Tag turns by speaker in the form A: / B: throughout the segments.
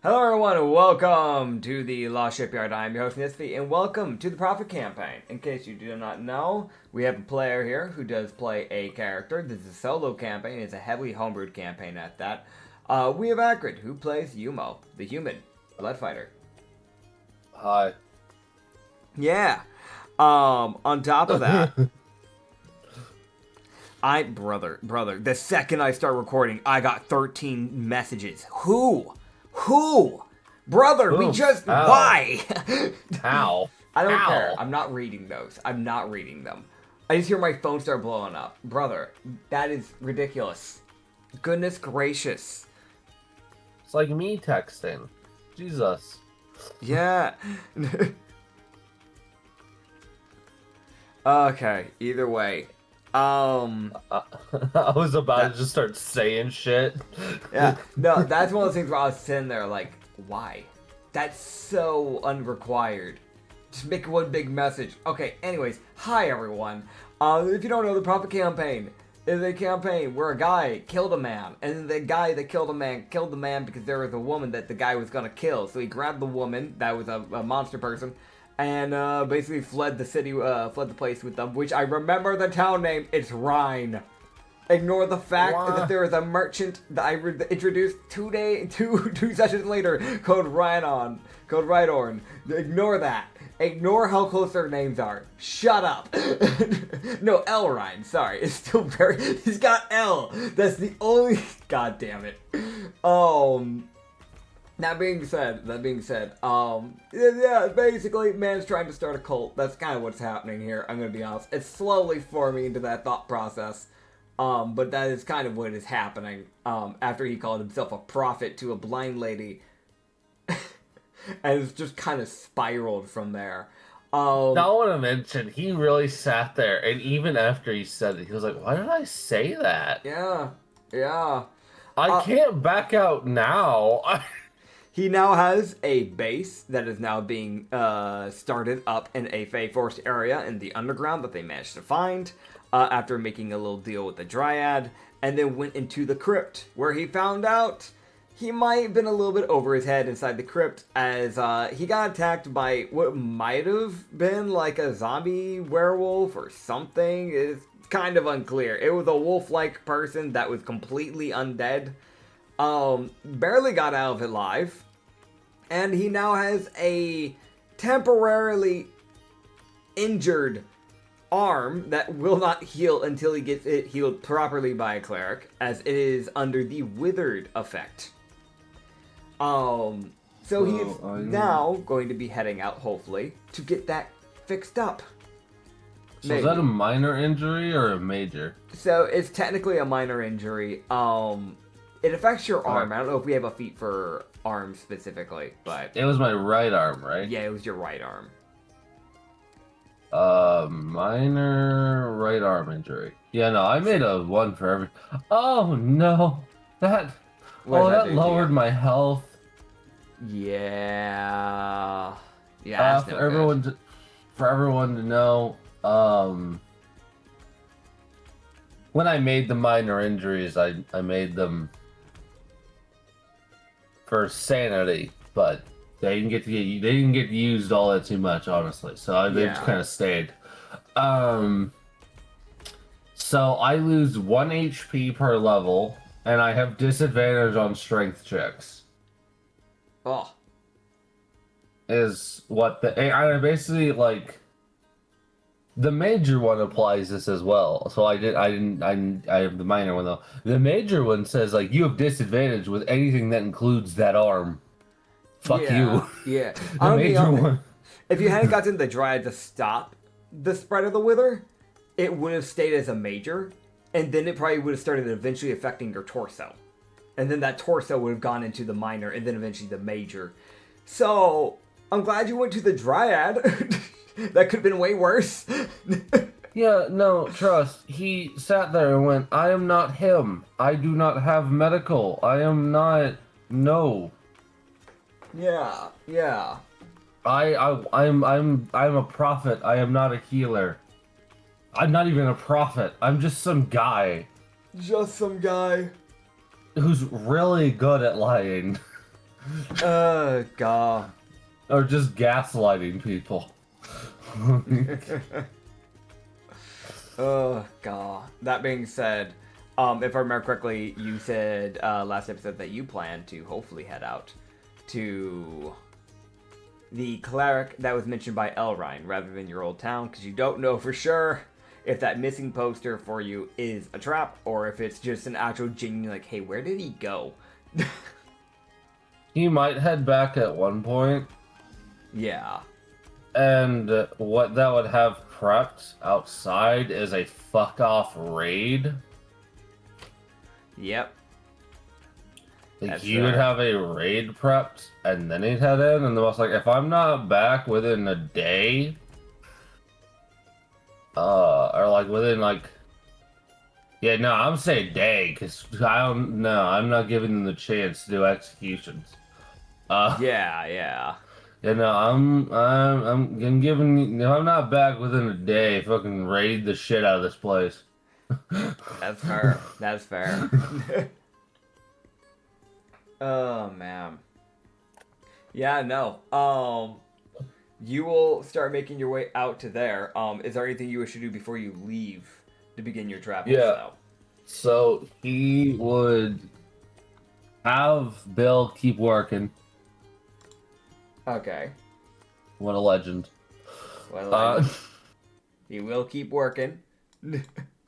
A: Hello everyone and welcome to the Lost Shipyard. I'm your host Nitsify and welcome to the Profit Campaign. In case you do not know, we have a player here who does play a character. This is a solo campaign. It's a heavily homebrewed campaign at that. We have Acrid who plays Umo, the human blood fighter.
B: Hi.
A: Yeah. On top of that, brother, the second I start recording, I got 13 messages. Who? Brother,
B: Who?
A: we just...
B: How?
A: Why?
B: How?
A: I don't
B: How?
A: care. I'm not reading those. I'm not reading them. I just hear my phone start blowing up. Brother, that is ridiculous. Goodness gracious.
B: It's like me texting. Jesus.
A: Yeah. Okay, either way.
B: I was about to just start saying shit.
A: Yeah, no, that's one of those things where I was sitting there like, why? That's so unrequired. Just make one big message. Okay, anyways, hi everyone. If you don't know, the Profit Campaign is a campaign where a guy killed a man, and the guy that killed the man because there was a woman that the guy was gonna kill. So he grabbed the woman, that was a monster person, and basically fled the city, fled the place with them, which I remember the town name, it's Rhine. Ignore the fact that there is a merchant that I introduced two sessions later called Rhydorn. Ignore that. Ignore how close their names are. Shut up. No, L Rhine. Sorry, it's still very. He's got L. That's the only. God damn it. That being said, yeah, basically, man's trying to start a cult. That's kind of what's happening here. I'm gonna be honest. It's slowly forming into that thought process. But that is kind of what is happening, after he called himself a prophet to a blind lady. And it's just kind of spiraled from there.
B: Now I want to mention, he really sat there, and even after he said it, he was like, why did I say that?
A: Yeah.
B: I can't back out now.
A: He now has a base that is now being started up in a Fey Forest area in the underground that they managed to find after making a little deal with the Dryad, and then went into the crypt, where he found out he might have been a little bit over his head inside the crypt, as he got attacked by what might have been like a zombie werewolf or something. It's kind of unclear. It was a wolf-like person that was completely undead. Barely got out of it alive. And he now has a temporarily injured arm that will not heal until he gets it healed properly by a cleric, as it is under the withered effect. So he is now going to be heading out, hopefully, to get that fixed up.
B: So is that a minor injury or a major?
A: So it's technically a minor injury. It affects your arm. I don't know if we have a feat for arm specifically, but
B: It was my right arm, right?
A: yeah, it was your right arm.
B: Minor right arm injury. Yeah, no, I made a 1 for every... Oh, no. That lowered my health.
A: Yeah. Yeah, that's
B: for everyone to know, when I made the minor injuries, I made them for sanity, but they didn't get used all that too much, honestly. So they just kind of stayed. So I lose 1 HP per level, and I have disadvantage on strength checks.
A: Oh.
B: Is what I basically like. The major one applies this as well. So I have the minor one though. The major one says like you have disadvantage with anything that includes that arm. Fuck you.
A: Yeah.
B: The major one.
A: If you hadn't gotten the Dryad to stop the spread of the wither, it would have stayed as a major, and then it probably would have started eventually affecting your torso. And then that torso would have gone into the minor, and then eventually the major. So, I'm glad you went to the Dryad. That could have been way worse.
B: Yeah, no, trust. He sat there and went, I am not him. I do not have medical. I am not... No.
A: Yeah.
B: I'm a prophet. I am not a healer. I'm not even a prophet. I'm just some guy.
A: Just some guy.
B: Who's really good at lying.
A: God.
B: Or just gaslighting people.
A: Oh, God. That being said, if I remember correctly, you said last episode that you plan to hopefully head out to the cleric that was mentioned by Elrine rather than your old town, because you don't know for sure if that missing poster for you is a trap or if it's just an actual genuine, like, hey, where did he go?
B: He might head back at one point.
A: Yeah.
B: And what that would have prepped outside is a fuck off raid.
A: Yep.
B: Like
A: That's
B: he would
A: fair.
B: have a raid prepped and then he'd head in, and the boss like, if I'm not back within a day, or like within like, yeah, no, I'm saying day, because I don't know, I'm not giving them the chance to do executions.
A: Yeah, yeah.
B: Yeah, no, I'm giving, if I'm not back within a day, fucking raid the shit out of this place.
A: That's fair. That's fair. Oh, man. Yeah, no. You will start making your way out to there. Is there anything you wish to do before you leave to begin your travels,
B: Yeah.
A: though?
B: So he would have Bill keep working.
A: Okay.
B: What a legend.
A: Well, he will keep working.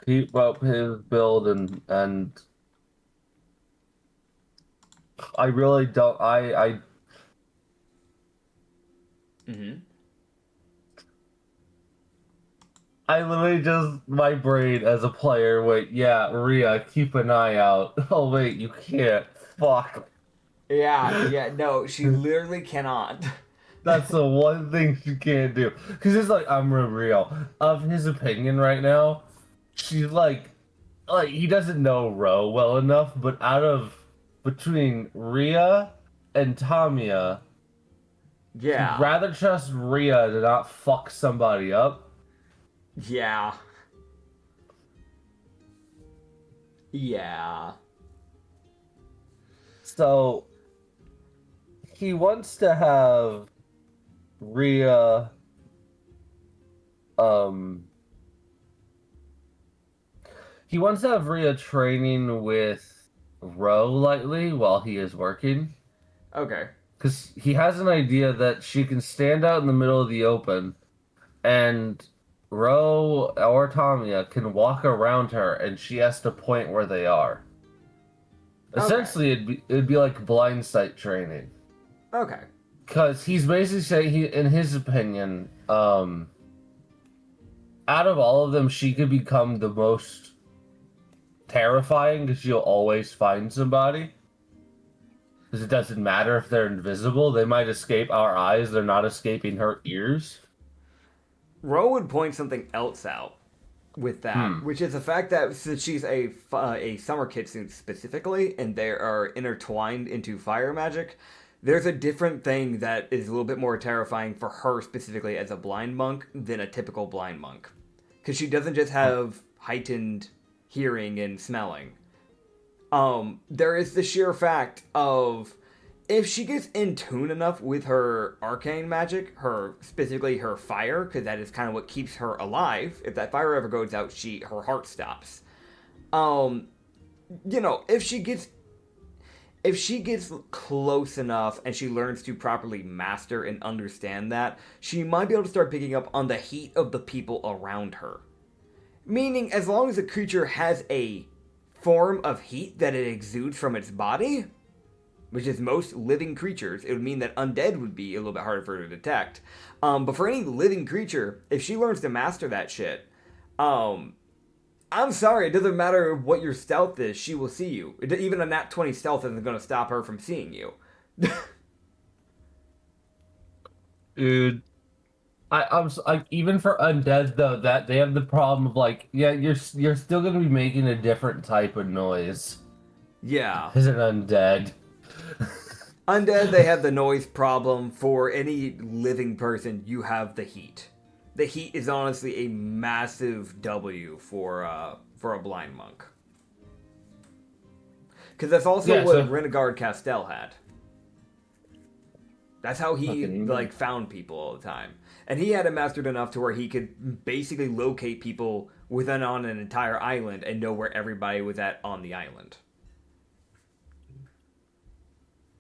B: Keep up his build, and I really don't.
A: Mm-hmm.
B: I literally just, my brain as a player went, yeah, Rhea, keep an eye out. Oh wait, you can't. Fuck.
A: Yeah, no, she literally cannot.
B: That's the one thing she can't do. Because it's like, I'm real. Of his opinion right now, she's like he doesn't know Ro well enough, but out of between Rhea and Tamiya, he'd
A: Yeah.
B: rather trust Rhea to not fuck somebody up.
A: Yeah. Yeah.
B: So he wants to have Rhea um he wants to have Rhea training with Ro lightly while he is working.
A: Okay.
B: Because he has an idea that she can stand out in the middle of the open and Ro or Tamiya can walk around her and she has to point where they are.
A: Okay.
B: Essentially, it'd be like blind sight training.
A: Okay.
B: Because he's basically saying, in his opinion, out of all of them, she could become the most terrifying because she'll always find somebody. Because it doesn't matter if they're invisible. They might escape our eyes. They're not escaping her ears.
A: Ro would point something else out with that, which is the fact that since she's a summer kitsune specifically, and they are intertwined into fire magic, there's a different thing that is a little bit more terrifying for her specifically as a blind monk than a typical blind monk. Because she doesn't just have heightened hearing and smelling. There is the sheer fact of if she gets in tune enough with her arcane magic, specifically her fire, because that is kind of what keeps her alive. If that fire ever goes out, her heart stops. If she gets close enough and she learns to properly master and understand that, she might be able to start picking up on the heat of the people around her. Meaning, as long as a creature has a form of heat that it exudes from its body, which is most living creatures, it would mean that undead would be a little bit harder for her to detect. But for any living creature, if she learns to master that shit, I'm sorry, it doesn't matter what your stealth is, she will see you. Even a nat 20 stealth isn't going to stop her from seeing you.
B: Dude, I'm like, even for undead though, that they have the problem of like, yeah, you're still gonna be making a different type of noise
A: Yeah.
B: as an undead.
A: Undead, they have the noise problem. For any living person, you have the heat. The heat is honestly a massive W for a blind monk. Because that's also what Renegade Castell had. That's how he
B: Fucking-
A: like found people all the time. And he had it mastered enough to where he could basically locate people within on an entire island and know where everybody was at on the island.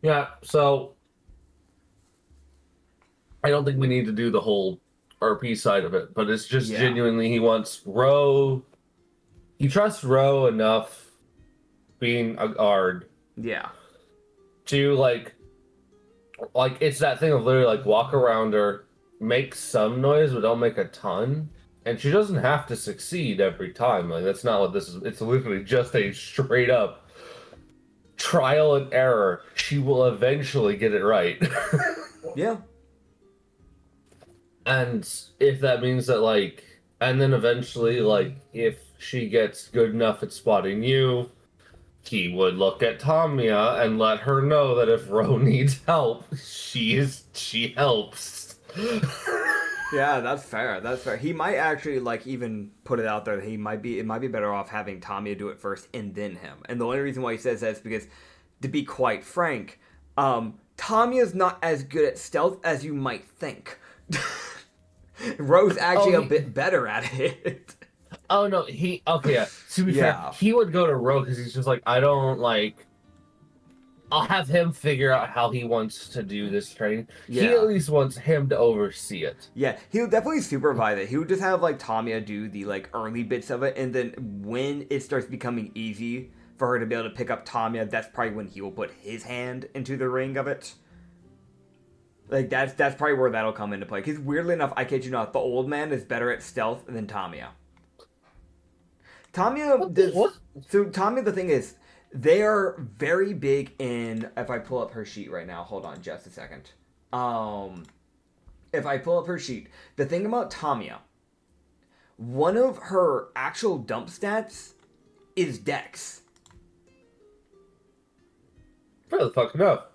B: Yeah, so I don't think we need to do the whole RP side of it, but it's just
A: Yeah.
B: genuinely he wants Ro. He trusts Ro enough, being a guard,
A: Yeah.
B: to like it's that thing of literally like walk around her, make some noise, but don't make a ton. And she doesn't have to succeed every time. Like that's not what this is. It's literally just a straight up trial and error. She will eventually get it right.
A: Yeah.
B: And if that means that like, and then eventually like if she gets good enough at spotting you, he would look at Tamiya and let her know that if Ro needs help, she helps.
A: Yeah, that's fair. That's fair. He might actually like even put it out there that it might be better off having Tamiya do it first and then him. And the only reason why he says that is because, to be quite frank, Tamiya's not as good at stealth as you might think. Ro's actually a bit better at it.
B: Oh no, okay, yeah. To be fair, he would go to Ro because he's just like, I don't like. I'll have him figure out how he wants to do this training.
A: Yeah.
B: He at least wants him to oversee it.
A: Yeah, he would definitely supervise it. He would just have like Tamiya do the like early bits of it, and then when it starts becoming easy for her to be able to pick up Tamiya, that's probably when he will put his hand into the ring of it. Like that's probably where that'll come into play. Because weirdly enough, I kid you not, the old man is better at stealth than Tamiya.
B: What?
A: So Tamiya, the thing is, they are very big in. If I pull up her sheet right now, hold on just a second. If I pull up her sheet, the thing about Tamiya, one of her actual dump stats is Dex.
B: Fair the fuck enough.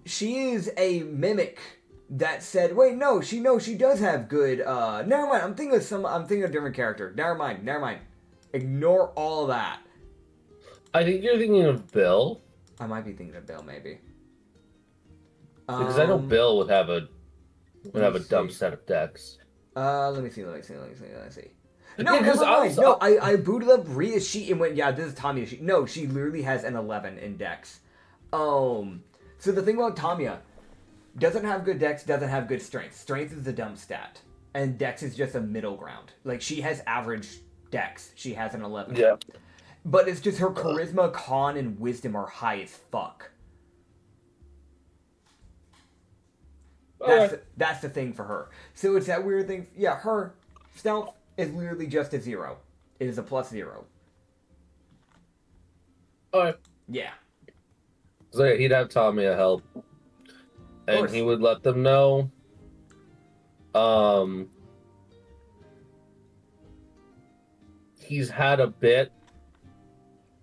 A: She is a mimic that said, wait, no, she does have good, never mind, I'm thinking of a different character. Never mind. Ignore all that.
B: I think you're thinking of Bill.
A: I might be thinking of Bill, maybe.
B: Because I know Bill would have a dump set of decks.
A: Let me see. No,
B: Yeah,
A: never mind. No, I booted up Rhea's sheet and went, yeah, this is Tamiya's sheet. No, she literally has an 11 in Dex. So the thing about Tamiya, doesn't have good Dex, doesn't have good Strength. Strength is the dump stat, and Dex is just a middle ground. Like, she has average Dex. She has an 11.
B: Yeah.
A: But it's just her Charisma, Con, and Wisdom are high as fuck. That's the thing for her. So it's that weird thing. Yeah, her Stealth is literally just a 0. It is a +0.
B: Alright.
A: Yeah.
B: So yeah, he'd have Tamiya help. And he would let them know. He's had a bit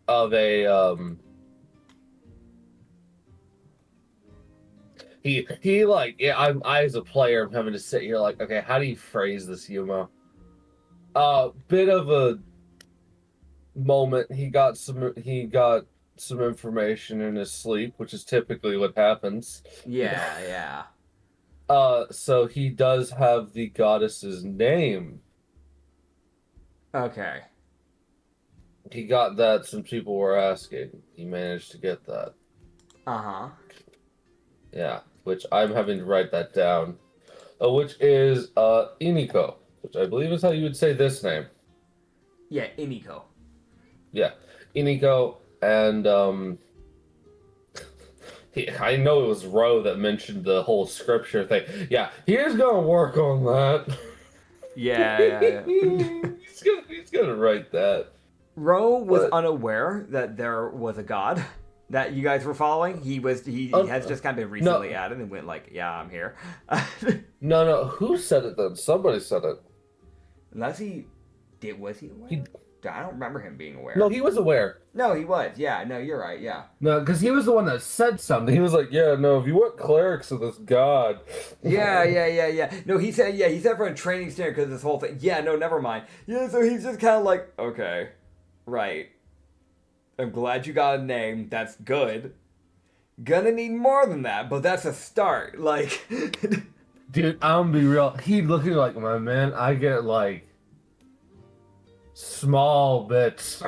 B: of a he like, yeah, I as a player am having to sit here like, okay, how do you phrase this, Umo? Bit of a moment. He got some information in his sleep, which is typically what happens.
A: Yeah.
B: So he does have the goddess's name.
A: Okay.
B: He got that. Some people were asking. He managed to get that.
A: Uh-huh.
B: Yeah, which I'm having to write that down. Which is Iniko, which I believe is how you would say this name.
A: Yeah, Iniko.
B: Yeah, Iniko, and I know it was Ro that mentioned the whole scripture thing. Yeah, he's gonna work on that.
A: Yeah.
B: he's gonna write that.
A: Ro was unaware that there was a god that you guys were following. He has just kind of been recently added and went like, yeah, I'm here.
B: No. Who said it then? Somebody said it.
A: Unless was he aware? I don't remember him being aware.
B: No, he was aware.
A: No, he was. Yeah, no, you're right. Yeah.
B: No, because he was the one that said something. He was like, yeah, no, if you want clerics of this god.
A: Yeah. No, he said for a training standard because this whole thing. Yeah, no, never mind. Yeah, so he's just kind of like, okay, right. I'm glad you got a name. That's good. Gonna need more than that, but that's a start. Like,
B: Dude, I'm gonna be real. He looking like my man. I get like small bits.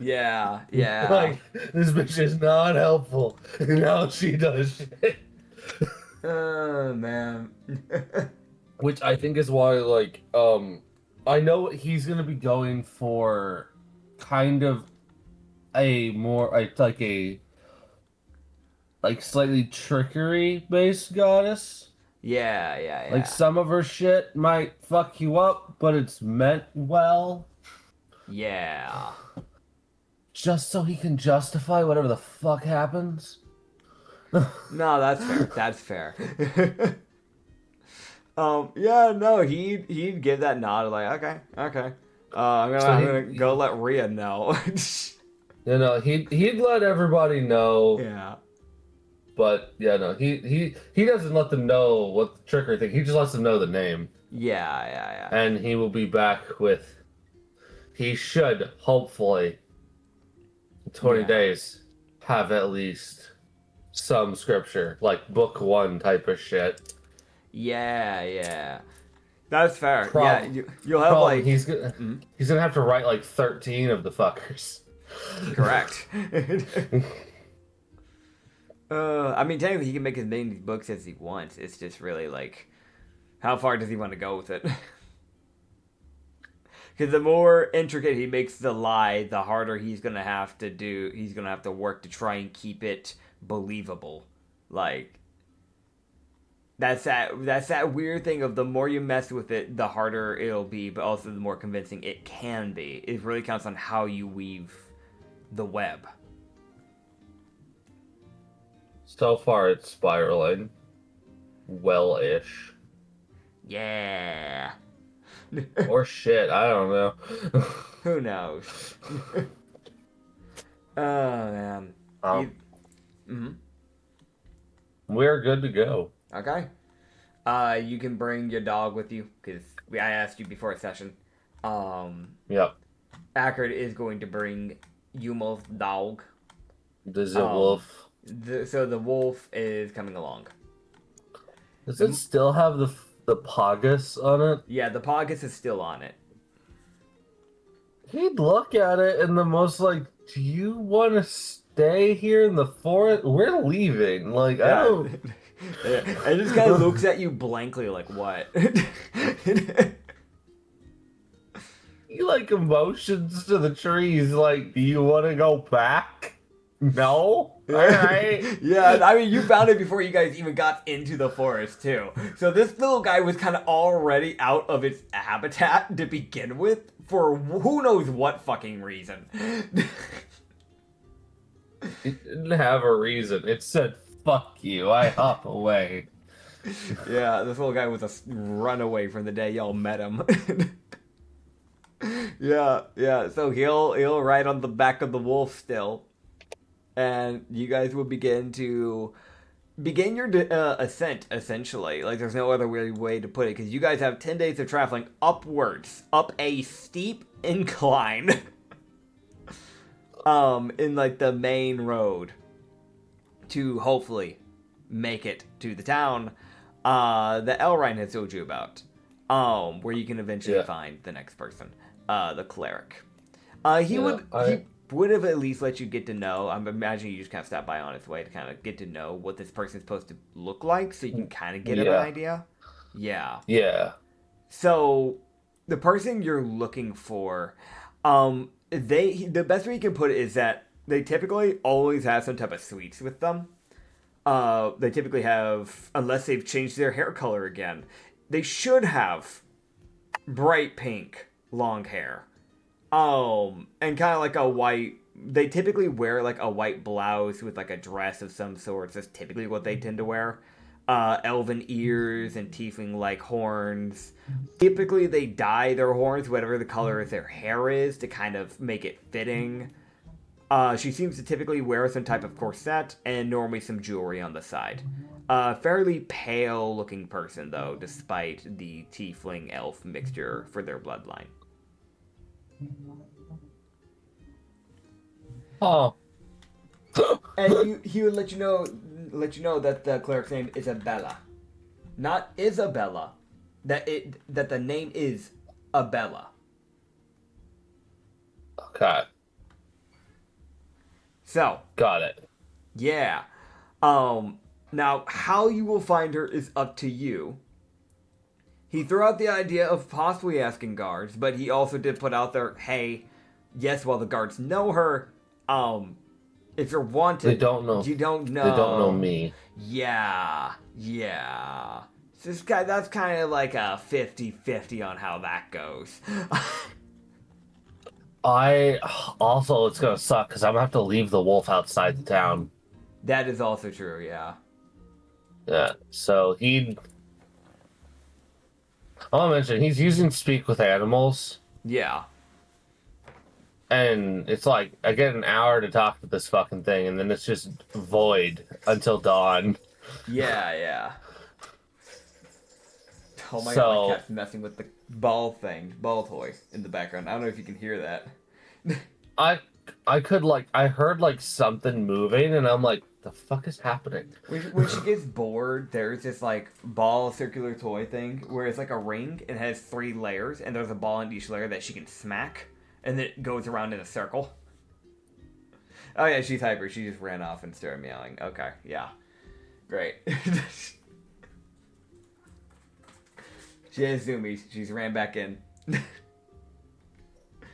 A: yeah, yeah.
B: Like this bitch is not helpful. Now she does shit.
A: Oh man.
B: Which I think is why, like, I know he's gonna be going for kind of a more like slightly trickery based goddess.
A: Yeah, yeah,
B: Like
A: yeah.
B: some of her shit might fuck you up, but it's meant well,
A: Yeah.
B: just so he can justify whatever the fuck happens.
A: No, that's fair. That's fair. Yeah, no, he'd give that nod like, okay, okay.
B: So
A: I'm gonna go let Rhea know.
B: he'd let everybody know,
A: Yeah.
B: but yeah, no, he doesn't let them know what the trickery thing. He just lets them know the name,
A: Yeah, yeah,
B: and he will be back with. He should hopefully in 20
A: yeah.
B: days have at least some scripture, like book one type of shit.
A: Yeah, yeah. That's fair. Yeah,
B: Problem,
A: you'll have
B: problem.
A: like
B: He's gonna have to write like 13 of the fuckers.
A: correct. I mean, technically, he can make as many books as he wants. It's just really like, how far does he want to go with it? Because the more intricate he makes the lie, the harder he's gonna have to do. He's gonna have to work to try and keep it believable. Like that's that weird thing of the more you mess with it, the harder it'll be, but also the more convincing it can be. It really counts on how you weave the web.
B: So far, it's spiraling well-ish.
A: Yeah.
B: Or shit, I don't know.
A: Who knows? Oh man.
B: um,
A: Mm-hmm.
B: we're good to go.
A: Okay. You can bring your dog with you because I asked you before a session. Um,
B: Yep.
A: Acrid is going to bring Yumo's dog.
B: Does it
A: Um,
B: wolf?
A: so the wolf is coming along.
B: Does it still have the Pogus on it?
A: Yeah, the Pogus is still on it.
B: He'd look at it and the most like, do you want to stay here in the forest? We're leaving. Like, I
A: Yeah.
B: don't.
A: Yeah. And just kind of looks at you blankly, like, what?
B: He like emotions to the trees. Like, do you want to go back? No. All right.
A: Yeah, I mean, you found it before you guys even got into the forest, too. So this little guy was kind of already out of its habitat to begin with for who knows what fucking reason.
B: It didn't have a reason. It said, "Fuck you." I hop away.
A: Yeah, this little guy was a runaway from the day y'all met him. Yeah, yeah. So he'll ride on the back of the wolf still, and you guys will begin your ascent essentially. Like there's no other way to put it because you guys have 10 days of traveling upwards up a steep incline. In like the main road to hopefully make it to the town that Elrine has told you about. Where you can eventually find the next person, the cleric. He would have at least let you get to know. I'm imagining you just kind of stop by on his way to kind of get to know what this person's supposed to look like, so you can kind of get an idea. Yeah.
B: Yeah.
A: So the person you're looking for, the best way you can put it is that they typically always have some type of sweets with them. They typically have, unless they've changed their hair color again, they should have bright pink long hair. And kind of like a white. They typically wear like a white blouse with like a dress of some sort. That's typically what they tend to wear. Elven ears and tiefling like horns. Typically, they dye their horns whatever the color of their hair is to kind of make it fitting. She seems to typically wear some type of corset and normally some jewelry on the side. Fairly pale looking person, though, despite the tiefling elf mixture for their bloodline.
B: Oh.
A: And he would let you know that the cleric's name is Isabella, not Isabella. That the name is Abella.
B: Okay.
A: So
B: Got it.
A: yeah. Now how you will find her is up to you. He threw out the idea of possibly asking guards, but he also did put out there, hey, yes, while the guards know her, if you're wanted,
B: They don't know.
A: you don't know.
B: They don't know me.
A: Yeah. So that's kind of like a 50-50 on how that goes.
B: It's gonna suck because I'm gonna have to leave the wolf outside the town.
A: That is also true, yeah.
B: Yeah. So I'll mention he's using speak with animals.
A: Yeah.
B: And it's like I get an hour to talk to this fucking thing, and then it's just void until dawn.
A: Yeah. Oh my god, my cat's messing with the ball toy in the background. I don't know if you can hear that.
B: I heard like something moving, and I'm like, the fuck is happening?
A: When she gets bored, there's this like ball circular toy thing where it's like a ring. It has 3 layers, and there's a ball in each layer that she can smack, and then it goes around in a circle. Oh yeah, she's hyper. She just ran off and started meowing. Okay, yeah, great. She has zoomies. She's ran back in.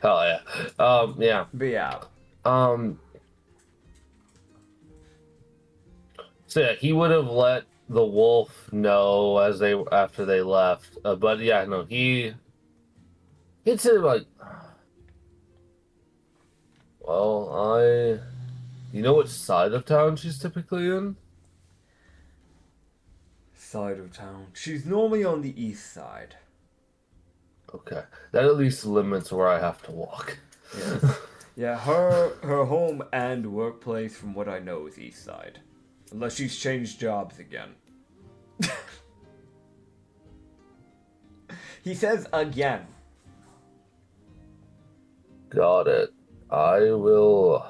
B: Hell yeah. Yeah.
A: But yeah.
B: So yeah, he would have let the wolf know after they left. But yeah, no, he'd say like, well, you know which side of town she's typically in?
A: Side of town. She's normally on the east side.
B: Okay, that at least limits where I have to walk.
A: Yes. Yeah, her home and workplace, from what I know, is east side. Unless she's changed jobs again. He says again.
B: Got it. I will.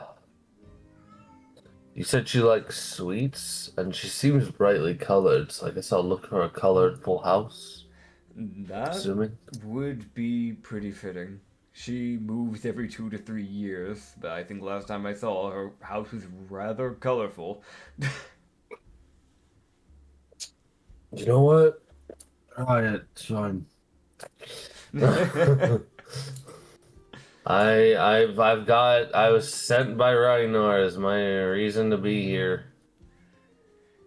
B: You said she likes sweets, and she seems brightly colored, so I guess I'll look for a colorful house.
A: That
B: Assuming.
A: would be pretty fitting. She moves every 2 to 3 years, but I think last time I saw her house was rather colorful.
B: You know what? Alright, fine. I was sent by Ragnar as my reason to be here.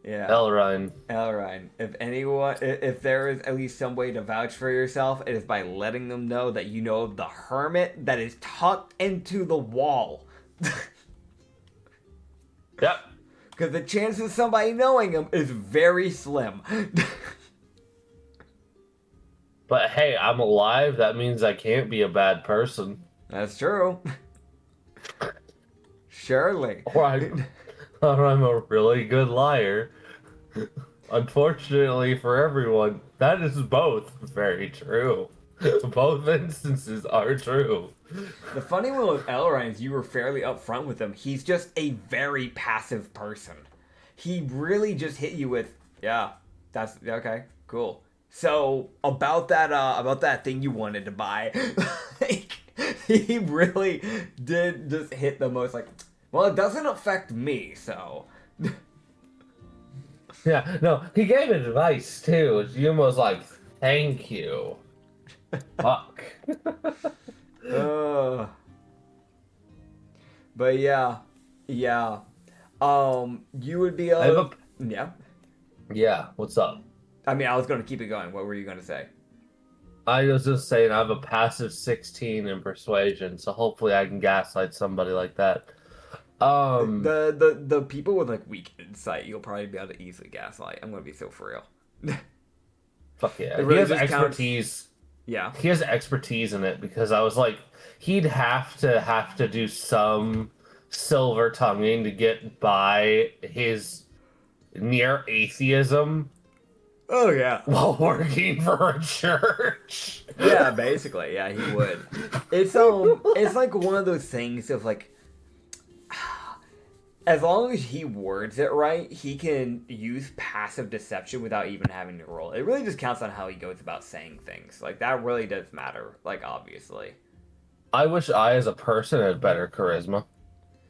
A: Yeah.
B: Elrine.
A: If there is at least some way to vouch for yourself, it is by letting them know that you know the hermit that is tucked into the wall.
B: Yep.
A: Because the chance of somebody knowing him is very slim.
B: But hey, I'm alive. That means I can't be a bad person.
A: That's true. Surely.
B: Or I'm a really good liar. Unfortunately for everyone, that is both very true. Both instances are true.
A: The funny one with Elrond is you were fairly upfront with him. He's just a very passive person. He really just hit you with, yeah, that's okay, cool. So about that thing you wanted to buy, like, he really did just hit the most like, well, it doesn't affect me, so.
B: Yeah, no, he gave advice too. Umo was like, thank you. Fuck.
A: But yeah. You would be able. Yeah.
B: Yeah, what's up?
A: I mean, I was gonna keep it going. What were you gonna say?
B: I was just saying I have a passive 16 in persuasion, so hopefully I can gaslight somebody like that.
A: The people with like weak insight, you'll probably be able to easily gaslight. I'm gonna be so for real.
B: Fuck yeah.
A: Really
B: He has
A: just
B: expertise.
A: Yeah.
B: He has expertise in it because I was like, he'd have to do some silver tonguing to get by his near atheism.
A: Oh yeah.
B: While working for a church.
A: Yeah, basically, yeah, he would. It's like one of those things of like, As long as he words it right, he can use passive deception without even having to roll. It really just counts on how he goes about saying things. Like, that really does matter, like, obviously.
B: I wish I, as a person, had better charisma.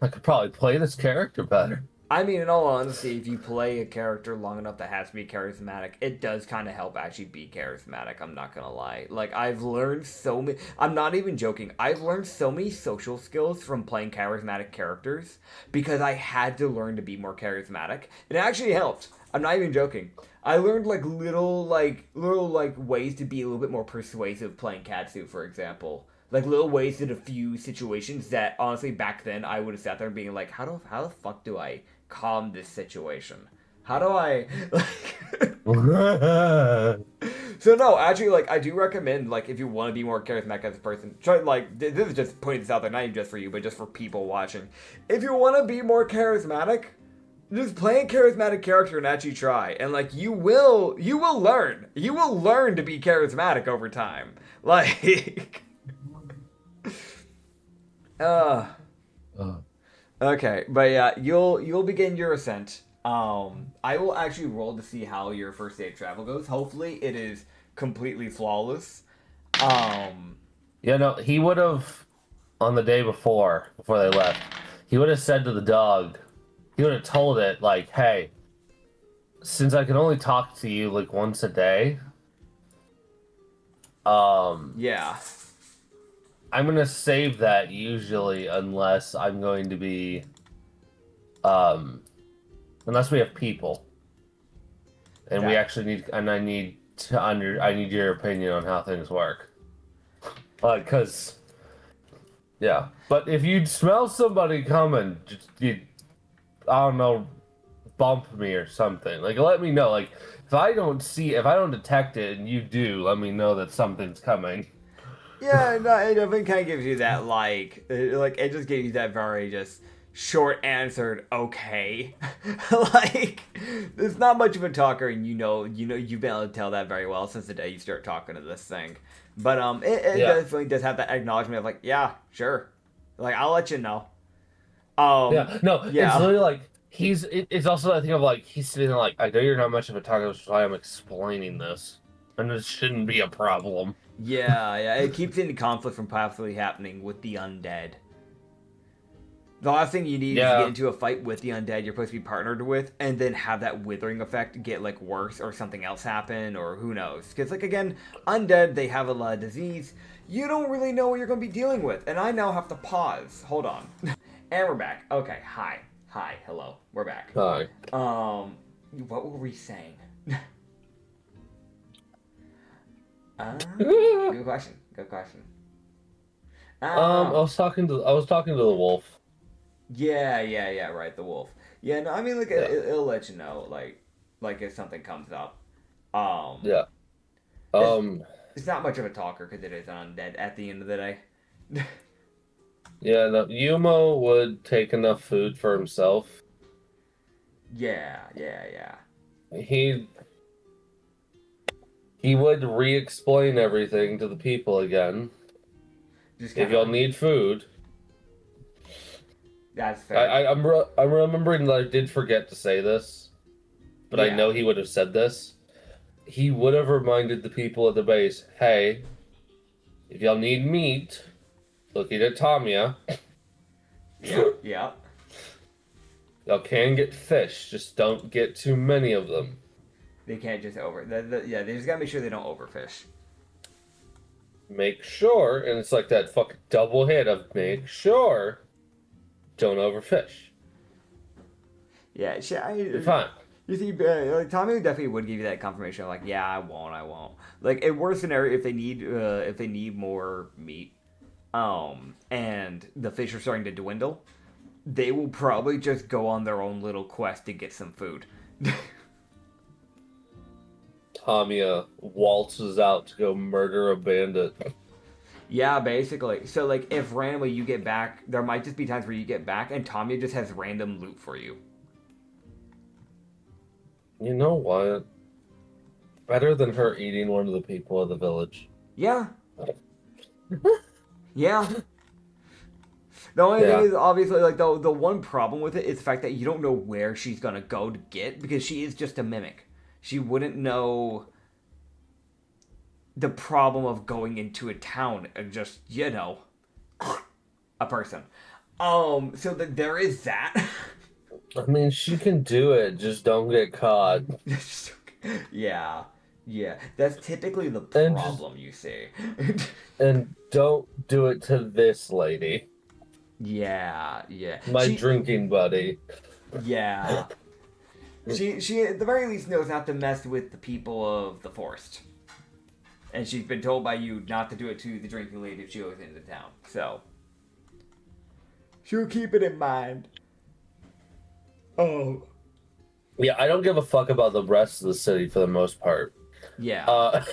B: I could probably play this character better.
A: I mean, in all honesty, if you play a character long enough that has to be charismatic, it does kind of help actually be charismatic. I'm not gonna lie. Like, I've learned so many. I'm not even joking. I've learned so many social skills from playing charismatic characters because I had to learn to be more charismatic. It actually helped. I'm not even joking. I learned like little ways to be a little bit more persuasive playing Katsu, for example. Like little ways to diffuse situations that honestly back then I would have sat there and being like, how the fuck do I calm this situation? How do I like So no, actually like I do recommend like if you want to be more charismatic as a person, try like this is just putting this out there, not even just for you, but just for people watching. If you want to be more charismatic, just play a charismatic character and actually try. And like you will learn. You will learn to be charismatic over time. Like uh
B: Uh,
A: Okay, but yeah, you'll begin your ascent. I will actually roll to see how your first day of travel goes. Hopefully, it is completely flawless. Um,
B: you know, he would have, on the day before they left, he would have said to the dog, he would have told it, like, hey, since I can only talk to you, like, once a day, um,
A: yeah,
B: I'm going to save that usually unless I'm going to be, um, unless we have people. And we
A: that
B: actually need, and I need your opinion on how things work. Because, yeah. But if you smell somebody coming, just, I don't know, bump me or something. Like, let me know. Like, if I don't detect it and you do, let me know that something's coming.
A: yeah. No, it definitely kind of gives you that like it just gives you that very just short answered okay. Like there's not much of a talker, and you've been able to tell that very well since the day you start talking to this thing. But it
B: Yeah.
A: definitely does have that acknowledgement of like, yeah, sure, like I'll let you know.
B: Yeah. No, it's
A: Yeah,
B: literally like, it's also that thing of like, he's sitting there like, I know you're not much of a talker, which is why I'm explaining this. And this shouldn't be a problem.
A: yeah. It keeps any conflict from possibly happening with the undead. The last thing you need is to get
B: Yeah.
A: into a fight with the undead you're supposed to be partnered with, and then have that withering effect get like worse, or something else happen, or who knows? Because like again, undead they have a lot of disease. You don't really know what you're going to be dealing with, and I now have to pause. Hold on, and we're back. Okay, hi, hello, we're back.
B: Hi.
A: What were we saying? Good question. Good question.
B: I was talking to the wolf.
A: Yeah. Right, the wolf. Yeah, no, I mean, like
B: Yeah.
A: it'll let you know, like if something comes up. Um,
B: Yeah.
A: it's
B: Um,
A: it's not much of a talker because it is an undead at the end of the day.
B: yeah, no, Umo would take enough food for himself.
A: Yeah.
B: He he would re-explain everything to the people again.
A: Just
B: If
A: kind of
B: y'all need food,
A: that's fair.
B: I'm remembering that I did forget to say this, but I
A: Yeah,
B: know he would have said this. He would have reminded the people at the base, hey, if y'all need meat, looking at Tamiya,
A: yeah.
B: y'all can get fish, just don't get too many of them.
A: They can't just yeah, they just gotta make sure they don't overfish.
B: Make sure, and it's like that fucking double hit of make sure, don't overfish.
A: Yeah,
B: You're fine.
A: you see, like Tommy definitely would give you that confirmation, of like, yeah, I won't. Like, in worst scenario, if they need more meat, and the fish are starting to dwindle, they will probably just go on their own little quest to get some food.
B: Tamiya waltzes out to go murder a bandit.
A: Yeah, basically. So, like, if randomly you get back, there might just be times where you get back and Tommy just has random loot for you.
B: You know what? Better than her eating one of the people of the village.
A: Yeah, yeah. The only
B: Yeah.
A: thing is, obviously, like, the one problem with it is the fact that you don't know where she's gonna go to get, because she is just a mimic. She wouldn't know the problem of going into a town and just, a person. So that there is that.
B: I mean, she can do it, just don't get caught.
A: Yeah. Yeah. That's typically the
B: And
A: problem, you see.
B: and don't do it to this lady,
A: Yeah, yeah.
B: my drinking buddy.
A: Yeah. She at the very least knows not to mess with the people of the forest. And she's been told by you not to do it to the drinking lady if she goes into town. So she'll keep it in mind. Oh.
B: Yeah, I don't give a fuck about the rest of the city for the most part.
A: Yeah.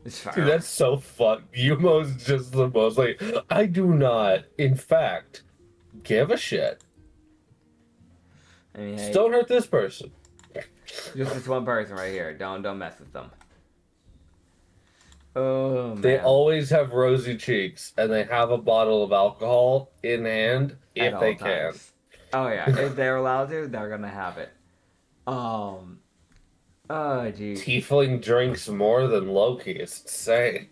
A: It's fine.
B: Dude, that's so fucked. Umo's just the most like, I do not, in fact, give a shit.
A: I mean, hey,
B: Just don't hurt this person.
A: just this one person right here. Don't mess with them. Oh man.
B: They always have rosy cheeks, and they have a bottle of alcohol in hand
A: At
B: if
A: all
B: they
A: times. Oh yeah, if they're allowed to, they're gonna have it. Oh geez.
B: can. Tiefling drinks more than Loki. It's insane.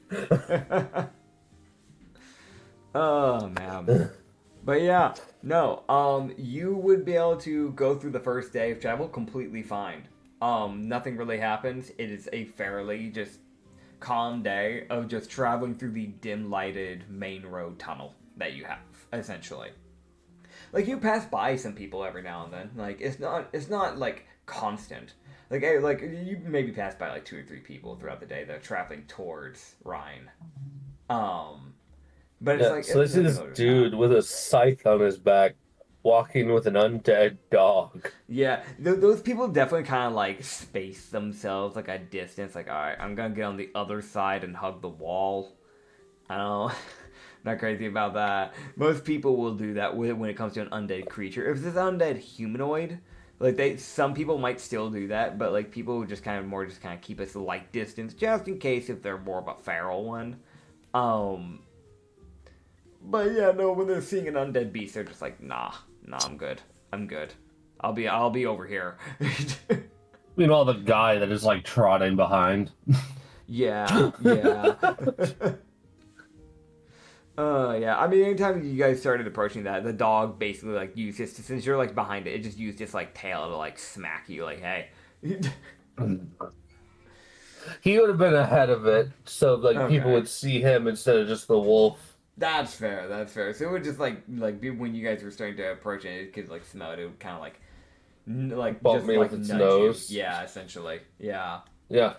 A: Oh man. But yeah, no. You would be able to go through the first day of travel completely fine. Nothing really happens. It is a fairly just calm day of just traveling through the dim lighted main road tunnel that you have, essentially. Like, you pass by some people every now and then. Like, it's not like constant. Like you maybe pass by like 2 or 3 people throughout the day that are traveling towards Rhine. But it's
B: Yeah,
A: like,
B: so this is this dude with a scythe on his back walking with an undead dog.
A: Yeah, those people definitely kind of like space themselves like a distance. Like, all right, I'm gonna get on the other side and hug the wall. I don't know. Not crazy about that. Most people will do that when it comes to an undead creature. If it's an undead humanoid, like some people might still do that, but like people would just kind of keep a slight distance just in case if they're more of a feral one. But yeah, no, when they're seeing an undead beast, they're just like, nah, I'm good. I'll be over here.
B: Meanwhile, the guy that is like trotting behind.
A: Yeah. Yeah. I mean, anytime you guys started approaching that, the dog basically like used this, since you're like behind it, it just used its like tail to like smack you, like, hey.
B: He would have been ahead of it, so like people would see him instead of just the wolf.
A: That's fair. So it would just like be when you guys were starting to approach it, it could like smell it. It would kind of like
B: Bump
A: just
B: me
A: like
B: with its
A: nudge
B: nose.
A: you. Yeah, essentially. Yeah.
B: Yeah.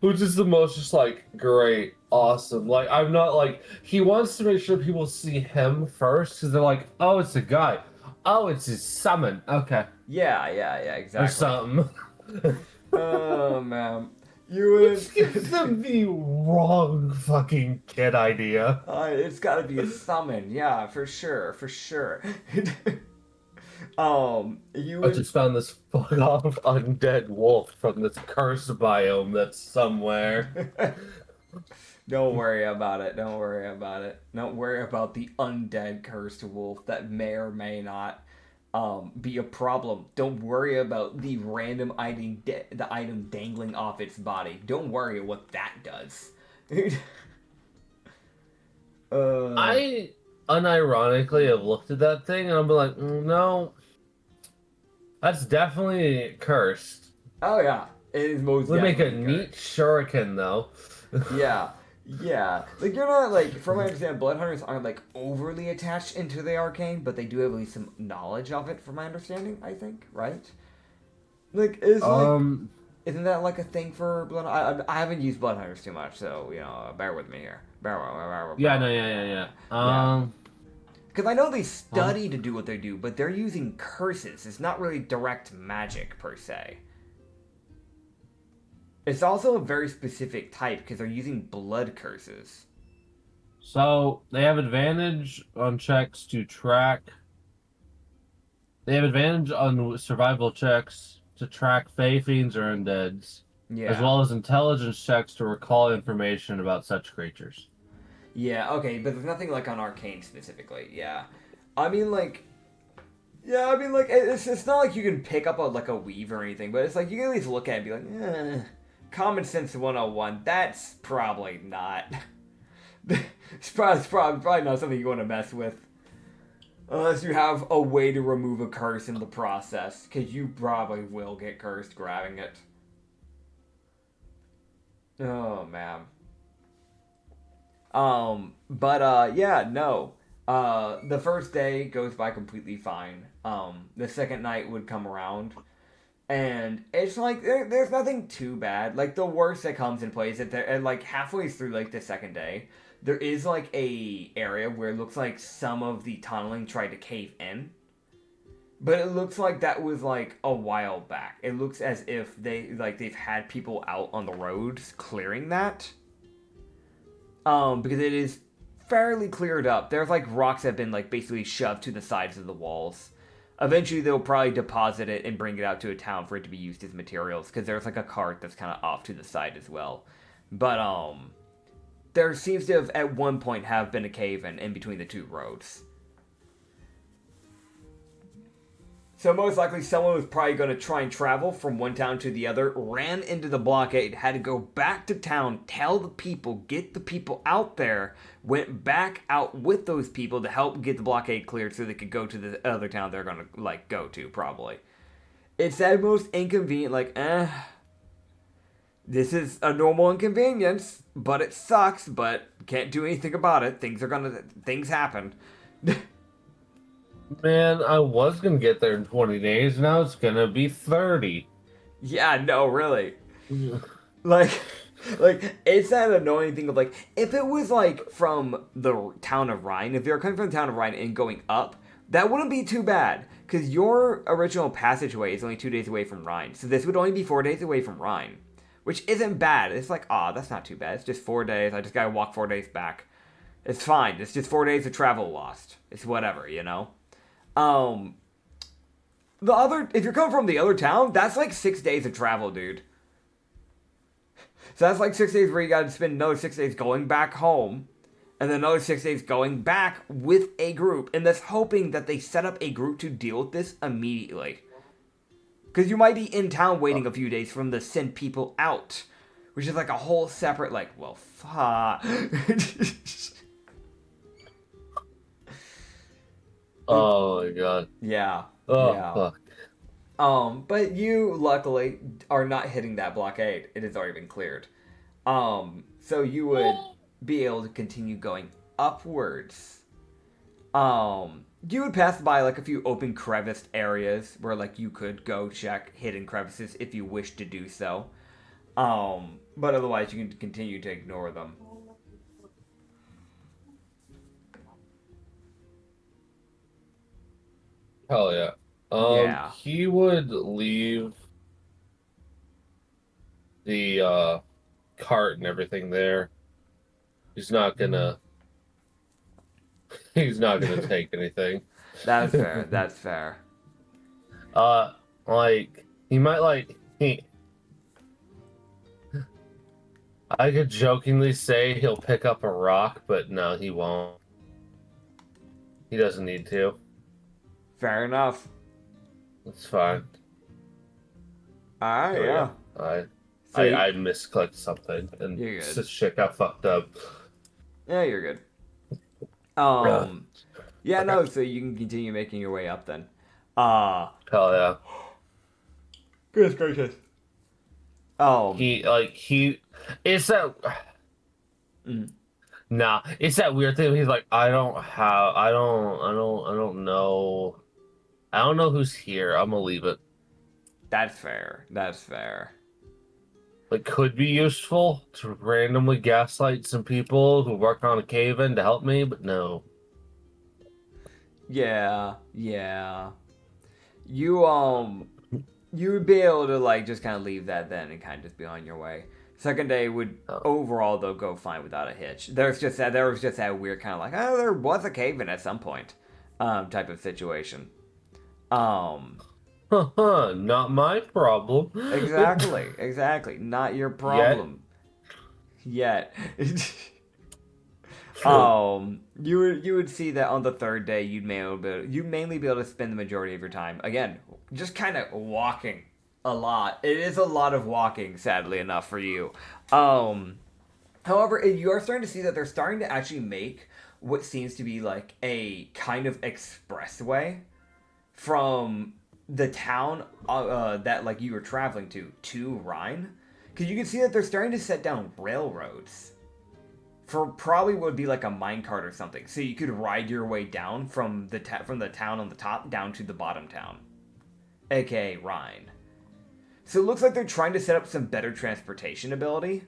B: Which is the most just like great, awesome. Like, I'm not like, he wants to make sure people see him first because they're like, oh, it's a guy. Oh, it's his summon. Okay.
A: Yeah, exactly.
B: Or something.
A: Oh man. You would.
B: Which gives them the wrong fucking kid idea.
A: It's gotta be a summon, yeah, for sure. You
B: I
A: would.
B: just found this fuck off undead wolf from this cursed biome that's somewhere.
A: Don't worry about it. Don't worry about the undead cursed wolf that may or may not be a problem. Don't worry about the random item, the item dangling off its body. Don't worry what that does.
B: I unironically have looked at that thing and I'm like, no, that's definitely cursed.
A: Oh yeah, it is most.
B: Would make a
A: definitely
B: neat shuriken though.
A: Yeah. Like, you're not, like, from my understanding, blood hunters aren't, like, overly attached into the arcane, but they do have at least some knowledge of it, from my understanding, I think, right? Like, isn't that, like, a thing for blood? I haven't used blood hunters too much, so, bear with me here.
B: Yeah.
A: Because I know they study to do what they do, but they're using curses. It's not really direct magic, per se. It's also a very specific type because they're using blood curses.
B: So they have advantage on checks to track. They have advantage on survival checks to track Fey Fiends or Undeads,
A: Yeah.
B: as well as intelligence checks to recall information about such creatures.
A: Yeah, okay, but there's nothing like on Arcane specifically. Yeah, I mean like, yeah, I mean like it's not like you can pick up a weave or anything, but it's like you can at least look at it and be like, common sense 101. That's probably not. it's probably not something you want to mess with. Unless you have a way to remove a curse in the process, because you probably will get cursed grabbing it. Oh, man. Yeah, no. The first day goes by completely fine. The second night would come around, and it's like, there's nothing too bad. Like, the worst that comes in play is that they're, like, halfway through, like, the second day, there is, like, a area where it looks like some of the tunneling tried to cave in. But it looks like that was, like, a while back. It looks as if they've had people out on the roads clearing that. Because it is fairly cleared up. There's, like, rocks that have been, like, basically shoved to the sides of the walls. Eventually, they'll probably deposit it and bring it out to a town for it to be used as materials. Because there's, like, a cart that's kind of off to the side as well. But, there seems to have, at one point, have been a cave in between the two roads. So most likely someone was probably going to try and travel from one town to the other, ran into the blockade, had to go back to town, tell the people, get the people out there, went back out with those people to help get the blockade cleared so they could go to the other town they're going to, like, go to, probably. It's that most inconvenient, like, this is a normal inconvenience, but it sucks, but can't do anything about it. Things happen.
B: Man, I was gonna get there in 20 days, now it's gonna be 30.
A: Yeah, no, really. like, it's that annoying thing of, like, if it was, like, from the town of Rhine, if you're coming from the town of Rhine and going up, that wouldn't be too bad, because your original passageway is only 2 days away from Rhine, so this would only be 4 days away from Rhine. Which isn't bad. It's like, that's not too bad. It's just 4 days. I just gotta walk 4 days back. It's fine. It's just 4 days of travel lost. It's whatever, you know? If you're coming from the other town, that's like 6 days of travel, dude. So that's like 6 days where you gotta spend another 6 days going back home, and then another 6 days going back with a group, and that's hoping that they set up a group to deal with this immediately. Because you might be in town waiting a few days for them to send people out. Which is like a whole separate, like, well, fuck.
B: Oh my god.
A: Yeah.
B: Oh,
A: yeah.
B: fuck.
A: But you, luckily, are not hitting that blockade. It has already been cleared. So you would be able to continue going upwards. You would pass by, like, a few open creviced areas where, like, you could go check hidden crevices if you wish to do so. But otherwise, you can continue to ignore them.
B: Hell yeah.
A: Yeah.
B: He would leave the cart and everything there. He's not gonna take anything.
A: That's fair. That's fair.
B: Like, he might, like, I could jokingly say he'll pick up a rock, but no, he won't. He doesn't need to.
A: Fair enough.
B: It's fine.
A: Alright, yeah.
B: I misclicked something, and
A: You're good.
B: this shit got fucked up.
A: Yeah, you're good. Yeah, no, so you can continue making your way up then.
B: Hell yeah.
A: Goodness gracious.
B: It's that. Nah, it's that weird thing. He's like, I don't know who's here. I'm gonna leave it.
A: That's fair. That's fair.
B: Like, could be useful to randomly gaslight some people who work on a cave-in to help me, but no.
A: Yeah. You would be able to, like, just kind of leave that then and kind of just be on your way. Second day would overall, though, go fine without a hitch. There was just that weird kind of like, there was a cave-in at some point, type of situation.
B: Not my problem.
A: Exactly. Not your problem. Yet. You would see that on the third day you'd mainly be able to spend the majority of your time again just kind of walking a lot. It is a lot of walking, sadly enough for you. Um, However, you are starting to see that they're starting to actually make what seems to be like a kind of expressway from the town that like you were traveling to Rhine, because you can see that they're starting to set down railroads for probably what would be like a minecart or something, so you could ride your way down from the town on the top down to the bottom town, aka Rhine. So it looks like they're trying to set up some better transportation ability.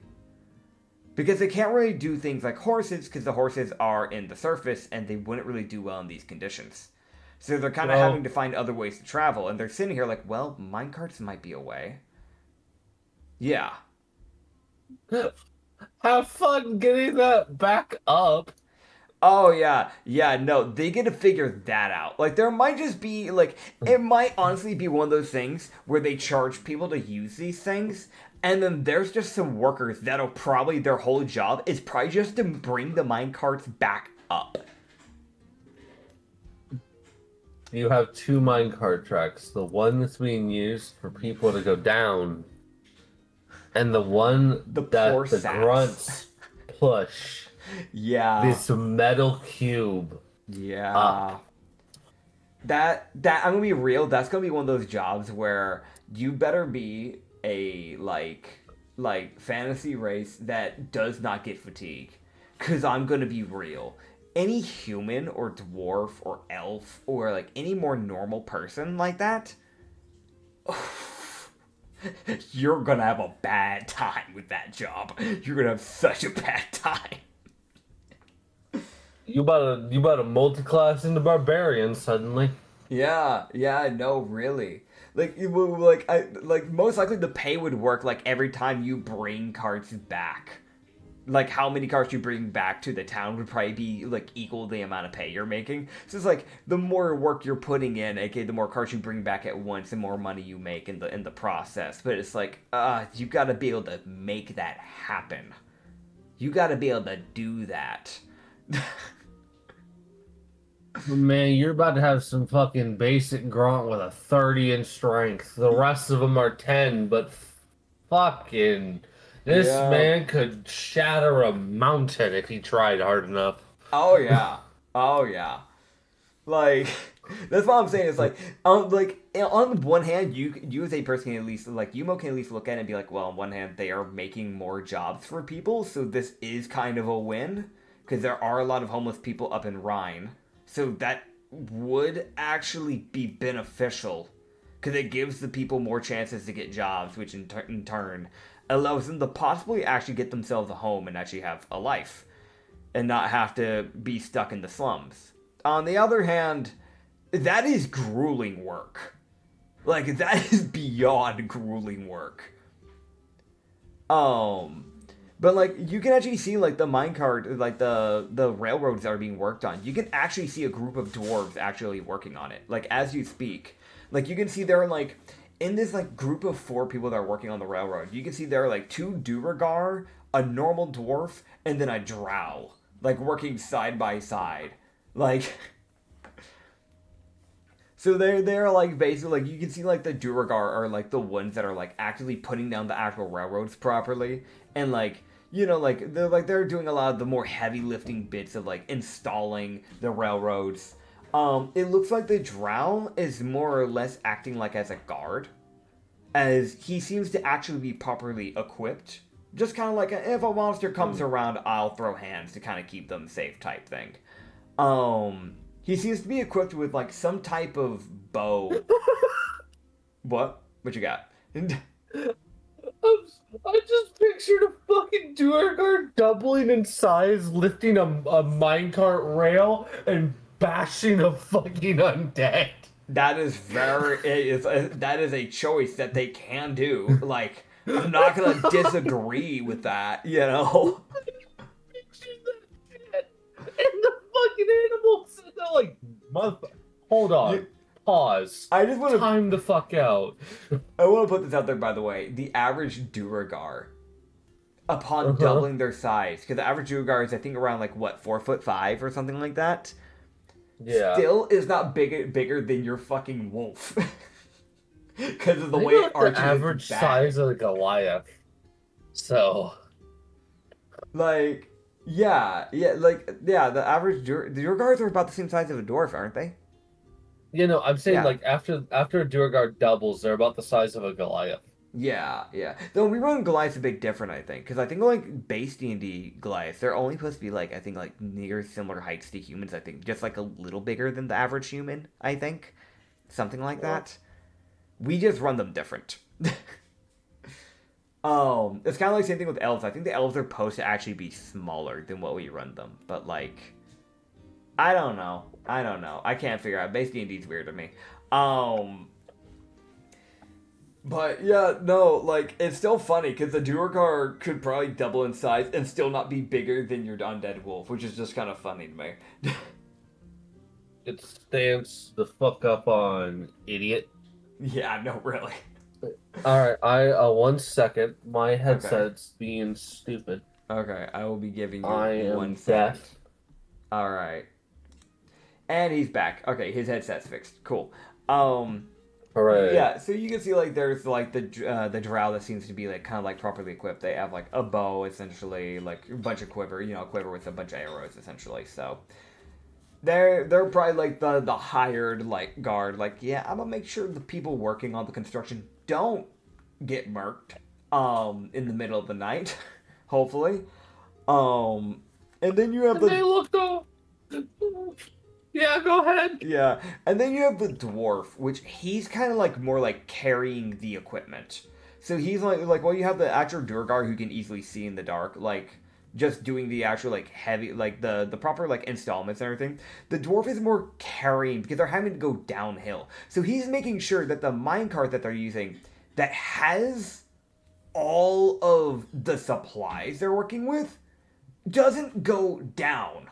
A: Because they can't really do things like horses, because the horses are in the surface and they wouldn't really do well in these conditions. So they're kind of having to find other ways to travel, and they're sitting here like, well, minecarts might be a way. Yeah.
B: Have fun getting that back up.
A: Oh, yeah. Yeah, no, they get to figure that out. Like, there might just be, like, it might honestly be one of those things where they charge people to use these things, and then there's just some workers that'll probably, their whole job is probably just to bring the minecarts back up.
B: You have two minecart tracks. The one that's being used for people to go down, and the one that the grunts push.
A: Yeah.
B: This metal cube.
A: Yeah.
B: Up.
A: That I'm gonna be real. That's gonna be one of those jobs where you better be a like fantasy race that does not get fatigue. Cause I'm gonna be real. Any human or dwarf or elf or like any more normal person like that, you're gonna have a bad time with that job. You're gonna have such a bad time.
B: You about to multi-class into barbarian suddenly.
A: Yeah, no, really. Most likely the pay would work like every time you bring carts back. Like how many carts you bring back to the town would probably be like equal the amount of pay you're making. So it's like the more work you're putting in, aka the more carts you bring back at once, the more money you make in the process. But it's like, you gotta be able to make that happen. You gotta be able to do that.
B: Man, you're about to have some fucking basic grunt with a 30 in strength. The rest of them are 10, but fucking... This man could shatter a mountain if he tried hard enough.
A: Oh, yeah. Oh, yeah. Like, that's what I'm saying. It's like on one hand, you as a person can at least, like, Umo can at least look at it and be like, well, on one hand, they are making more jobs for people, so this is kind of a win, because there are a lot of homeless people up in Rhine. So that would actually be beneficial, because it gives the people more chances to get jobs, which in turn allows them to possibly actually get themselves a home and actually have a life, and not have to be stuck in the slums. On the other hand, that is grueling work. Like, that is beyond grueling work. But, like, you can actually see, like, the minecart, like, the railroads that are being worked on. You can actually see a group of dwarves actually working on it. Like, as you speak. Like, you can see there are, like, in this, like, group of 4 people that are working on the railroad, you can see there are, like, 2 Duragar, a normal dwarf, and then a drow. Like, working side by side. Like... So they're like basically like you can see like the Duragar are like the ones that are like actively putting down the actual railroads properly, and like like they're doing a lot of the more heavy lifting bits of like installing the railroads. It looks like the Drow is more or less acting like as a guard, as he seems to actually be properly equipped. Just kind of like if a monster comes around, I'll throw hands to kind of keep them safe type thing. He seems to be equipped with, like, some type of bow. What? What you got?
B: I just pictured a fucking Duergar doubling in size, lifting a minecart rail, and bashing a fucking undead.
A: That is that is a choice that they can do. Like, I'm not gonna disagree with that, you know?
B: Picture that shit. And the fucking animals. They're like, hold on. Pause.
A: I just want to
B: time the fuck out.
A: I want to put this out there, by the way. The average Duragar upon doubling their size. Because the average Duergar is, I think, around like what, 4'5" or something like that.
B: Yeah.
A: Still is not bigger than your fucking wolf. Because of the
B: They
A: way
B: got,
A: it
B: like,
A: arches
B: the average
A: its back.
B: size of a Goliath. So,
A: Like, yeah, the average the Duergars are about the same size of a dwarf, aren't they?
B: I'm saying
A: Yeah.
B: like after a Duergar doubles, they're about the size of a Goliath.
A: Yeah. Though we run Goliath's a bit different, I think, because I think like base D&D Goliaths, they're only supposed to be like I think like near similar heights to humans. I think just like a little bigger than the average human. I think something like that. We just run them different. It's kind of like the same thing with elves. I think the elves are supposed to actually be smaller than what we run them, but like, I don't know. I can't figure out. Base D&D is weird to me. But yeah, no, like it's still funny because the Duergar could probably double in size and still not be bigger than your undead wolf, which is just kind of funny to me.
B: It stands the fuck up on idiot.
A: Yeah, no, really.
B: All right, 1 second. My headset's being stupid.
A: Okay, I will be giving you
B: I am
A: 1 second.
B: deaf.
A: All right, and he's back. Okay, his headset's fixed. Cool.
B: Hooray.
A: Yeah, so you can see like there's like the drow that seems to be like kind of like properly equipped. They have like a bow essentially, like a bunch of quiver, quiver with a bunch of arrows essentially. So they're probably like the hired like guard. Like, yeah, I'm gonna make sure the people working on the construction don't get murked in the middle of the night, hopefully. And then you have
B: They look though. Yeah, go ahead.
A: Yeah, and then you have the dwarf, which he's kind of like more like carrying the equipment. So he's like well, you have the actual Duergar who can easily see in the dark, like just doing the actual like heavy, like the proper like installments and everything. The dwarf is more carrying because they're having to go downhill. So he's making sure that the minecart that they're using that has all of the supplies they're working with doesn't go down.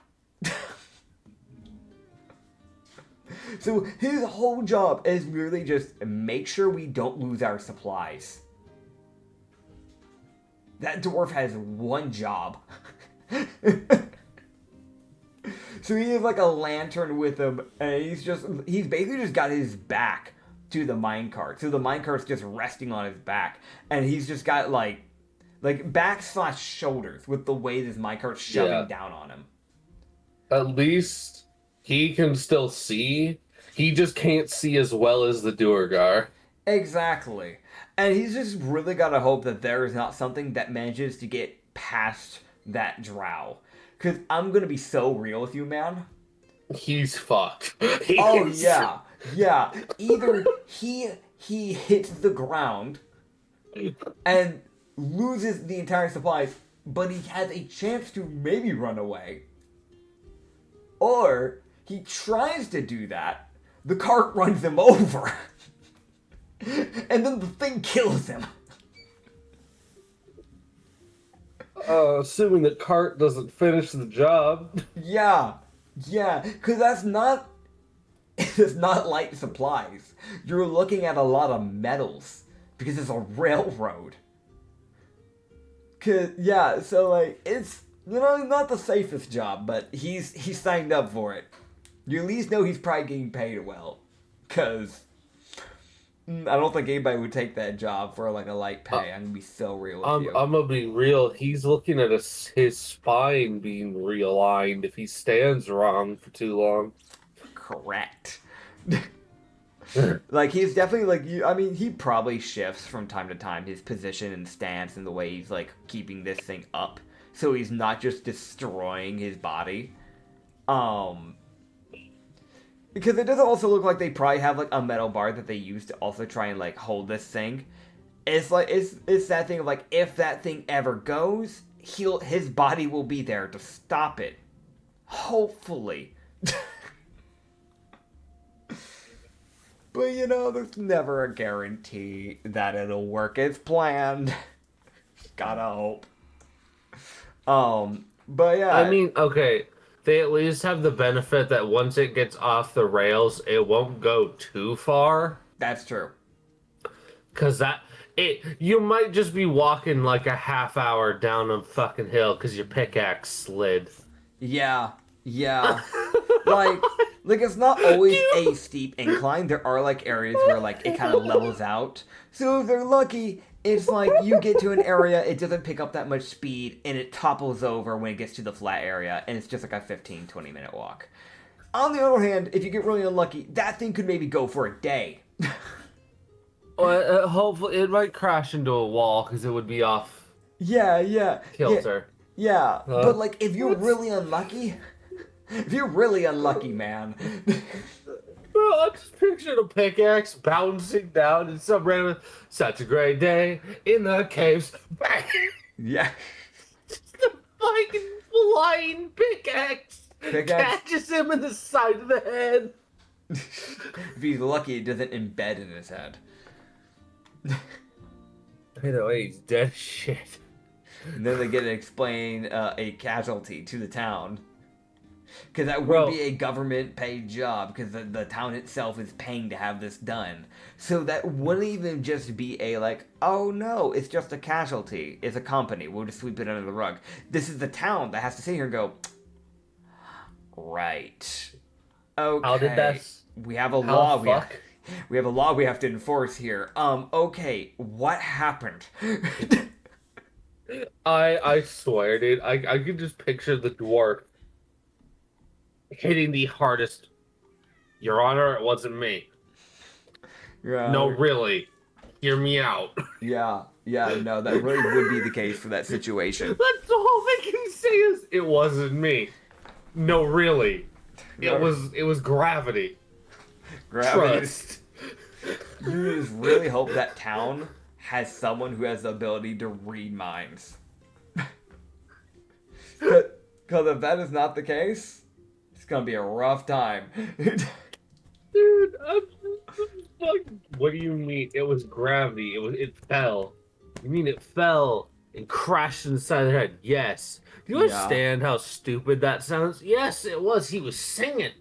A: So his whole job is really just make sure we don't lose our supplies. That dwarf has one job. So he has like a lantern with him, and he's basically just got his back to the minecart. So the minecart's just resting on his back, and he's just got like back/shoulders with the weight his minecart's shoving down on him.
B: At least he can still see. He just can't see as well as the Duergar.
A: Exactly. And he's just really got to hope that there is not something that manages to get past that drow. Because I'm going to be so real with you, man.
B: He's fucked.
A: Yeah. Either he hits the ground and loses the entire supplies, but he has a chance to maybe run away. Or he tries to do that, the cart runs him over, and then the thing kills him.
B: Assuming the cart doesn't finish the job.
A: Yeah, because it's not light supplies. You're looking at a lot of metals, because it's a railroad. So like, it's, not the safest job, but he's signed up for it. You at least know he's probably getting paid well, because I don't think anybody would take that job for like a light pay. I'm gonna be so real with you.
B: I'm gonna be real. He's looking at his spine being realigned if he stands wrong for too long.
A: Correct. Like, he's definitely like, he probably shifts from time to time his position and stance and the way he's like keeping this thing up, so he's not just destroying his body. Because it does also look like they probably have like a metal bar that they use to also try and like hold this thing. It's like it's that thing of like, if that thing ever goes, his body will be there to stop it. Hopefully. But there's never a guarantee that it'll work as planned. Gotta hope. But yeah.
B: I mean, okay. They at least have the benefit that once it gets off the rails, it won't go too far.
A: That's true.
B: Because You might just be walking like a half hour down a fucking hill because your pickaxe slid.
A: Yeah, yeah. Like it's not always a steep incline. There are like areas where like it kind of levels out. So if they're lucky, it's like you get to an area, it doesn't pick up that much speed, and it topples over when it gets to the flat area, and it's just like a 15-20 minute walk. On the other hand, if you get really unlucky, that thing could maybe go for a day.
B: Well, hopefully it might crash into a wall because it would be off
A: Yeah.
B: kilter.
A: Yeah. But like if you're
B: What's-
A: really unlucky, man.
B: Bro, I just pictured a pickaxe bouncing down in some random. Such a great day in the caves. Bang!
A: Yeah.
B: Just a fucking flying pickaxe catches him in the side of the head.
A: If he's lucky, it doesn't embed in his head.
B: Either way, he's dead as shit.
A: And then they get to explain a casualty to the town. Because that
B: Bro.
A: would be a government-paid job, because the town itself is paying to have this done. So that wouldn't even just be a, like, oh no, it's just a casualty. It's a company. We'll just sweep it under the rug. This is the town that has to sit here and go, right. Okay.
B: How did that...
A: We have a
B: How
A: law.
B: the fuck?
A: We have a law we have to enforce here. Okay, what happened?
B: I swear, dude, I could just picture the dwarf hitting the hardest. Your Honor, it wasn't me.
A: Yeah.
B: No, really. Hear me out.
A: Yeah, no, that really would be the case for that situation.
B: That's all they can say is, it wasn't me. No, really. It was gravity.
A: Gravity.
B: Trust.
A: You just really hope that town has someone who has the ability to read minds. Because if that is not the case, it's gonna be a rough time.
B: Dude, what do you mean? It was gravity. It fell. You mean it fell and crashed inside their head? Yes. Do you understand how stupid that sounds? Yes, it was. He was singing.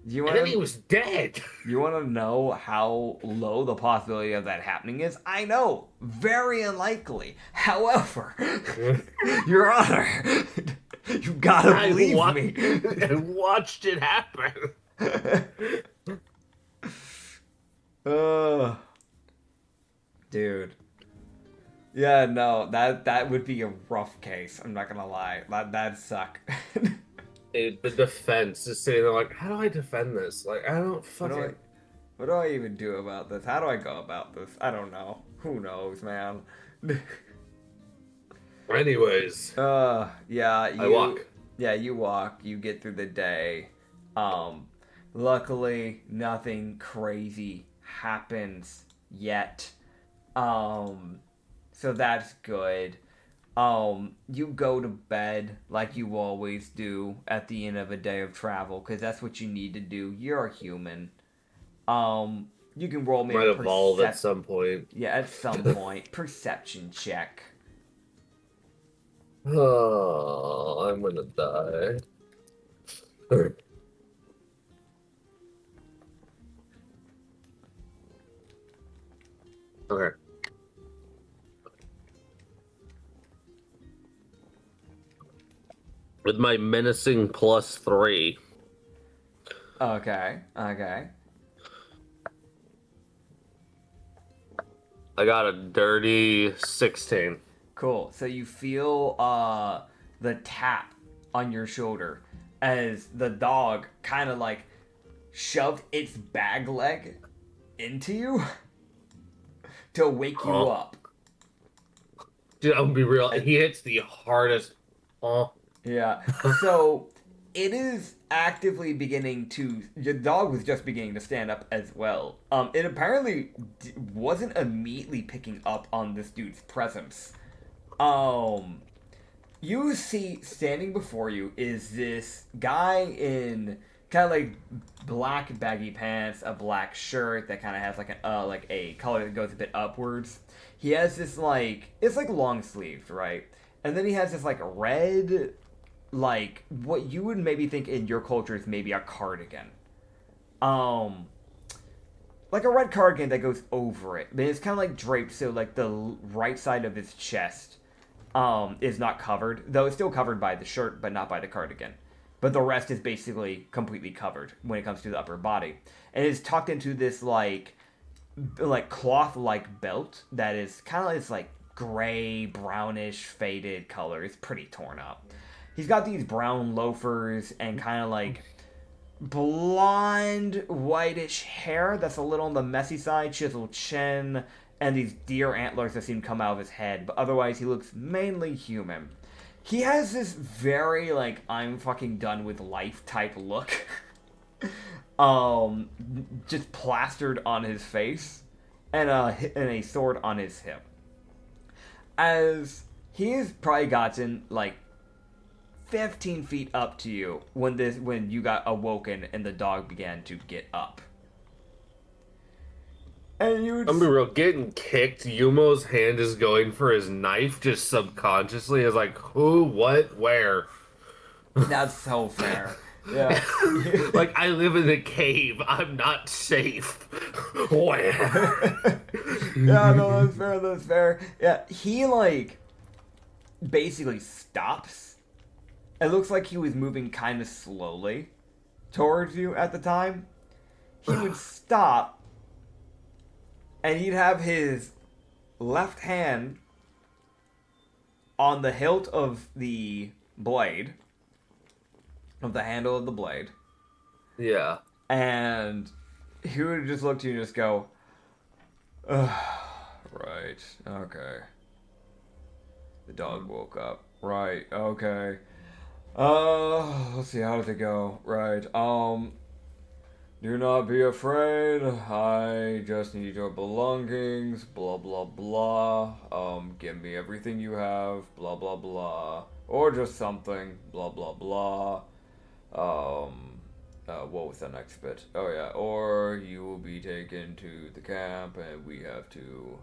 B: And then he was dead.
A: You want to know how low the possibility of that happening is? I know. Very unlikely. However, Your Honor, you gotta believe me.
B: I watched it happen.
A: Dude. Yeah, no, that would be a rough case. I'm not gonna lie. That'd suck.
B: The defense is sitting there like, how do I defend this? Like, I don't fucking...
A: What do I even do about this? How do I go about this? I don't know. Who knows, man?
B: Anyways.
A: Yeah.
B: I walk.
A: Yeah, you walk. You get through the day. Luckily, nothing crazy happens yet. So that's good. You go to bed like you always do at the end of a day of travel, because that's what you need to do. You're a human. You can roll me
B: Might evolve at some point.
A: Yeah, at some point. Perception check.
B: Oh, I'm gonna die. Okay. With my menacing +3.
A: Okay.
B: I got a dirty 16.
A: Cool. So you feel the tap on your shoulder as the dog kind of like shoved its bag leg into you to wake you up.
B: Dude, I'm gonna be real. He hits the hardest.
A: Yeah. So it is actively beginning to. Your dog was just beginning to stand up as well. It apparently wasn't immediately picking up on this dude's presence. You see standing before you is this guy in kind of like black baggy pants, a black shirt that kind of has like a color that goes a bit upwards. He has this like, it's like long sleeved, right? And then he has this like red, like what you would maybe think in your culture is maybe a cardigan. like a red cardigan that goes over it. But it's kind of like draped, so like the right side of his chest is not covered, though it's still covered by the shirt, but not by the cardigan. But the rest is basically completely covered when it comes to the upper body, and it's tucked into this like cloth-like belt that is kind of this like gray, brownish, faded color. It's pretty torn up. He's got these brown loafers and kind of like blonde, whitish hair that's a little on the messy side, chiseled chin, and these deer antlers that seem to come out of his head. But otherwise, he looks mainly human. He has this very, like, I'm fucking done with life type look. Just plastered on his face. And a sword on his hip. As he's probably gotten, like, 15 feet up to you when you got awoken and the dog began to get up. And you would...
B: I'm be real, getting kicked, Yumo's hand is going for his knife just subconsciously. It's like, who, what, where?
A: That's so fair. Yeah.
B: Like, I live in a cave. I'm not safe. Where?
A: Yeah, no, that's fair. Yeah, he, like, basically stops. It looks like he was moving kind of slowly towards you at the time. He would stop, and he'd have his left hand on the hilt of the blade, of the handle of the blade.
B: Yeah.
A: And he would just look to you and just go, right, okay. The dog woke up. Right, okay. Let's see, how does it go? Right, do not be afraid. I just need your belongings. Blah, blah, blah. Give me everything you have. Blah, blah, blah. Or just something. Blah, blah, blah. What was the next bit? Oh, yeah. Or you will be taken to the camp and we have to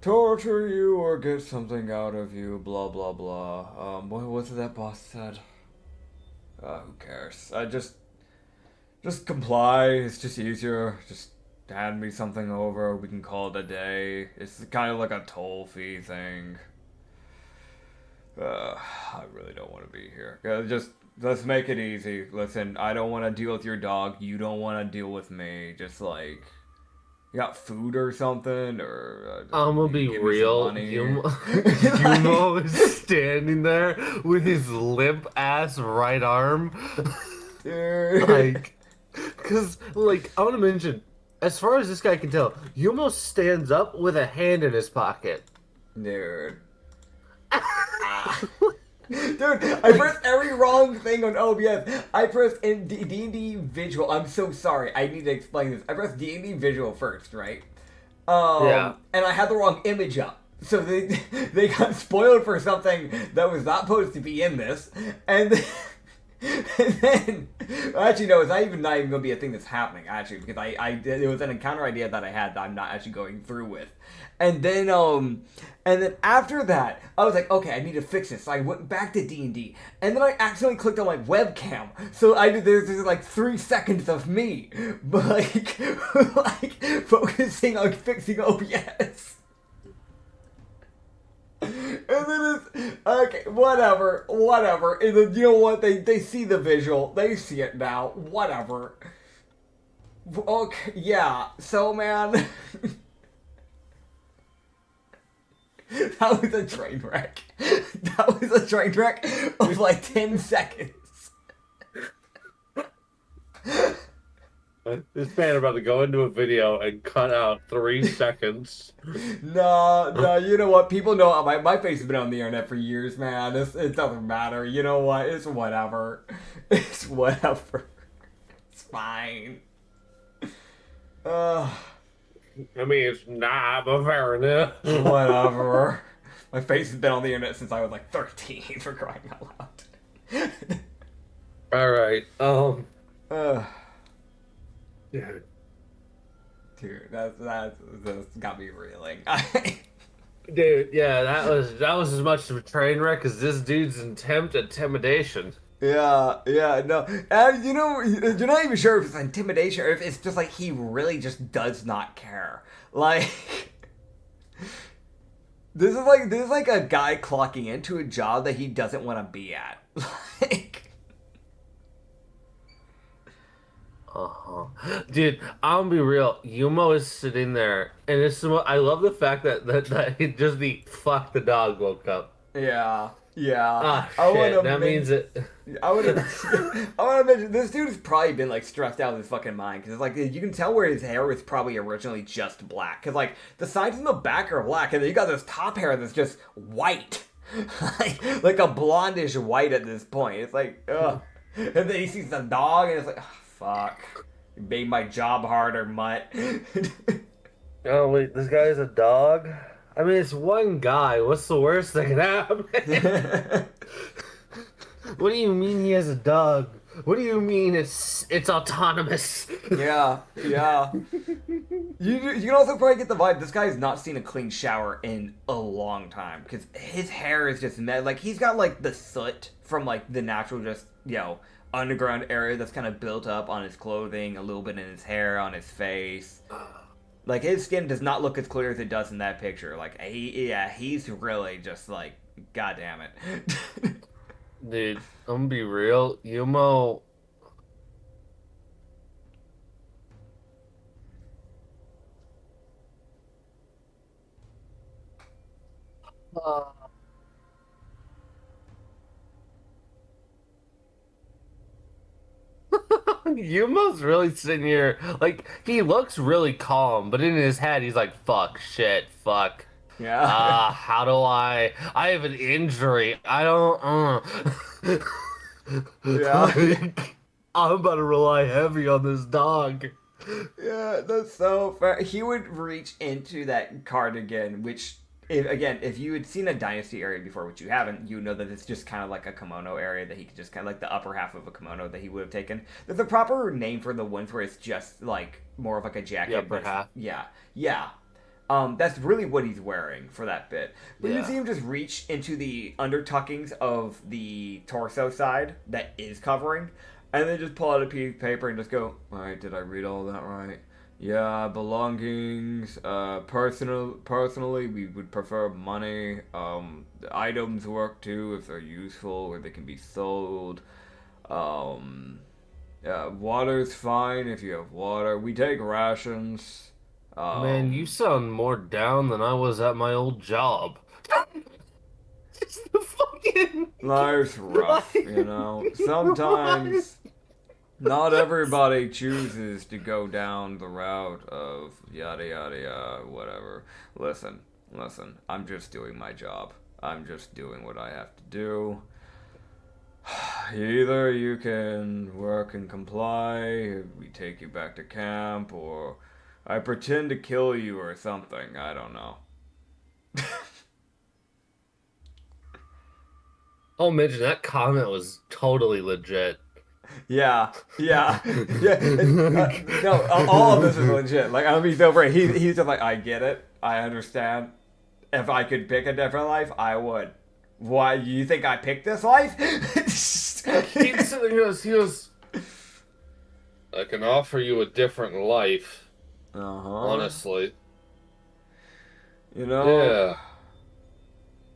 A: torture you or get something out of you. Blah, blah, blah. What was it that boss said? Who cares? Just comply. It's just easier. Just hand me something over. We can call it a day. It's kind of like a toll fee thing. I really don't want to be here. Just let's make it easy. Listen, I don't want to deal with your dog. You don't want to deal with me. Just like, you got food or something, or
B: I'm gonna be real. Umo is standing there with his limp ass right arm. Like. Because, like, I want to mention, as far as this guy can tell, Yumo stands up with a hand in his pocket.
A: Dude. Dude, I pressed every wrong thing on OBS. I pressed in D&D visual. I'm so sorry. I need to explain this. I pressed D&D visual first, right? Yeah. And I had the wrong image up. So they got spoiled for something that was not supposed to be in this. And then, actually, no, it's not even going to be a thing that's happening, actually, because it was an encounter idea that I had that I'm not actually going through with. And then after that, I was like, okay, I need to fix this. So I went back to D&D, and then I accidentally clicked on my webcam. So there's like 3 seconds of me, but like focusing on fixing OBS. And then it's, okay, whatever. And then, you know what, they see the visual, they see it now, whatever. Okay, yeah, so man, that was a train wreck. That was a train wreck of like 10 seconds.
B: This man about to go into a video and cut out 3 seconds.
A: No, you know what? People know my face has been on the internet for years, man. It doesn't matter. You know what? It's whatever. It's whatever. It's fine.
B: I mean, it's not, but fair enough.
A: Whatever. My face has been on the internet since I was like 13, for crying out loud.
B: Alright,
A: Dude, that's got me reeling.
B: Dude, yeah, that was as much of a train wreck as this dude's attempt at intimidation.
A: Yeah, no. And you know, you're not even sure if it's intimidation or if it's just like he really just does not care. Like, this is like a guy clocking into a job that he doesn't want to be at. Like,
B: Dude, I'm gonna be real. Yumo is sitting there, and I love the fact that just the fuck the dog woke up.
A: yeah.
B: Ah,
A: I want
B: shit.
A: to
B: That means it.
A: I would have. I want to mention this dude's probably been like stressed out of his fucking mind because like you can tell where his hair was probably originally just black because like the sides and the back are black and then you got this top hair that's just white, like a blondish white at this point. It's like ugh. And then he sees the dog and it's like oh, fuck, you made my job harder, mutt.
B: Oh wait, this guy is a dog. I mean, it's one guy. What's the worst that can happen? What do you mean he has a dog? What do you mean it's autonomous?
A: Yeah. You can also probably get the vibe this guy has not seen a clean shower in a long time because his hair is just like he's got like the soot from like the natural just underground area that's kind of built up on his clothing, a little bit in his hair, on his face. Like his skin does not look as clear as it does in that picture. Like he's really just like god damn it.
B: Dude, I'm gonna be real. Yumo. Yumo's really sitting here, like, he looks really calm, but in his head, he's like, fuck, shit, fuck.
A: Yeah.
B: How do I have an injury. I don't,
A: Yeah.
B: I'm about to rely heavy on this dog.
A: Yeah, that's so fair. He would reach into that cardigan, which, if you had seen a dynasty area before, which you haven't, you know that it's just kind of like a kimono area that he could just kind of like the upper half of a kimono that he would have taken. There's a proper name for the ones where it's just like more of like a jacket.
B: The upper half.
A: Yeah. That's really what he's wearing for that bit. But you see him just reach into the undertuckings of the torso side that is covering, and then just pull out a piece of paper and just go, alright, did I read all that right? Yeah, belongings, personally, we would prefer money. Items work too if they're useful or they can be sold. Water's fine if you have water. We take rations.
B: Man, you sound more down than I was at my old job. Just the fucking...
A: Life's rough, Sometimes not everybody chooses to go down the route of yada yada yada, whatever. Listen, I'm just doing my job. I'm just doing what I have to do. Either you can work and comply, we take you back to camp, or I pretend to kill you or something. I don't know.
B: Oh, Midge, that comment was totally legit.
A: Yeah. No, all of this is legit. Like, I'm be so afraid. He's just like, I get it. I understand. If I could pick a different life, I would. Why, you think I picked this life?
B: He goes, I can offer you a different life. Honestly. Yeah.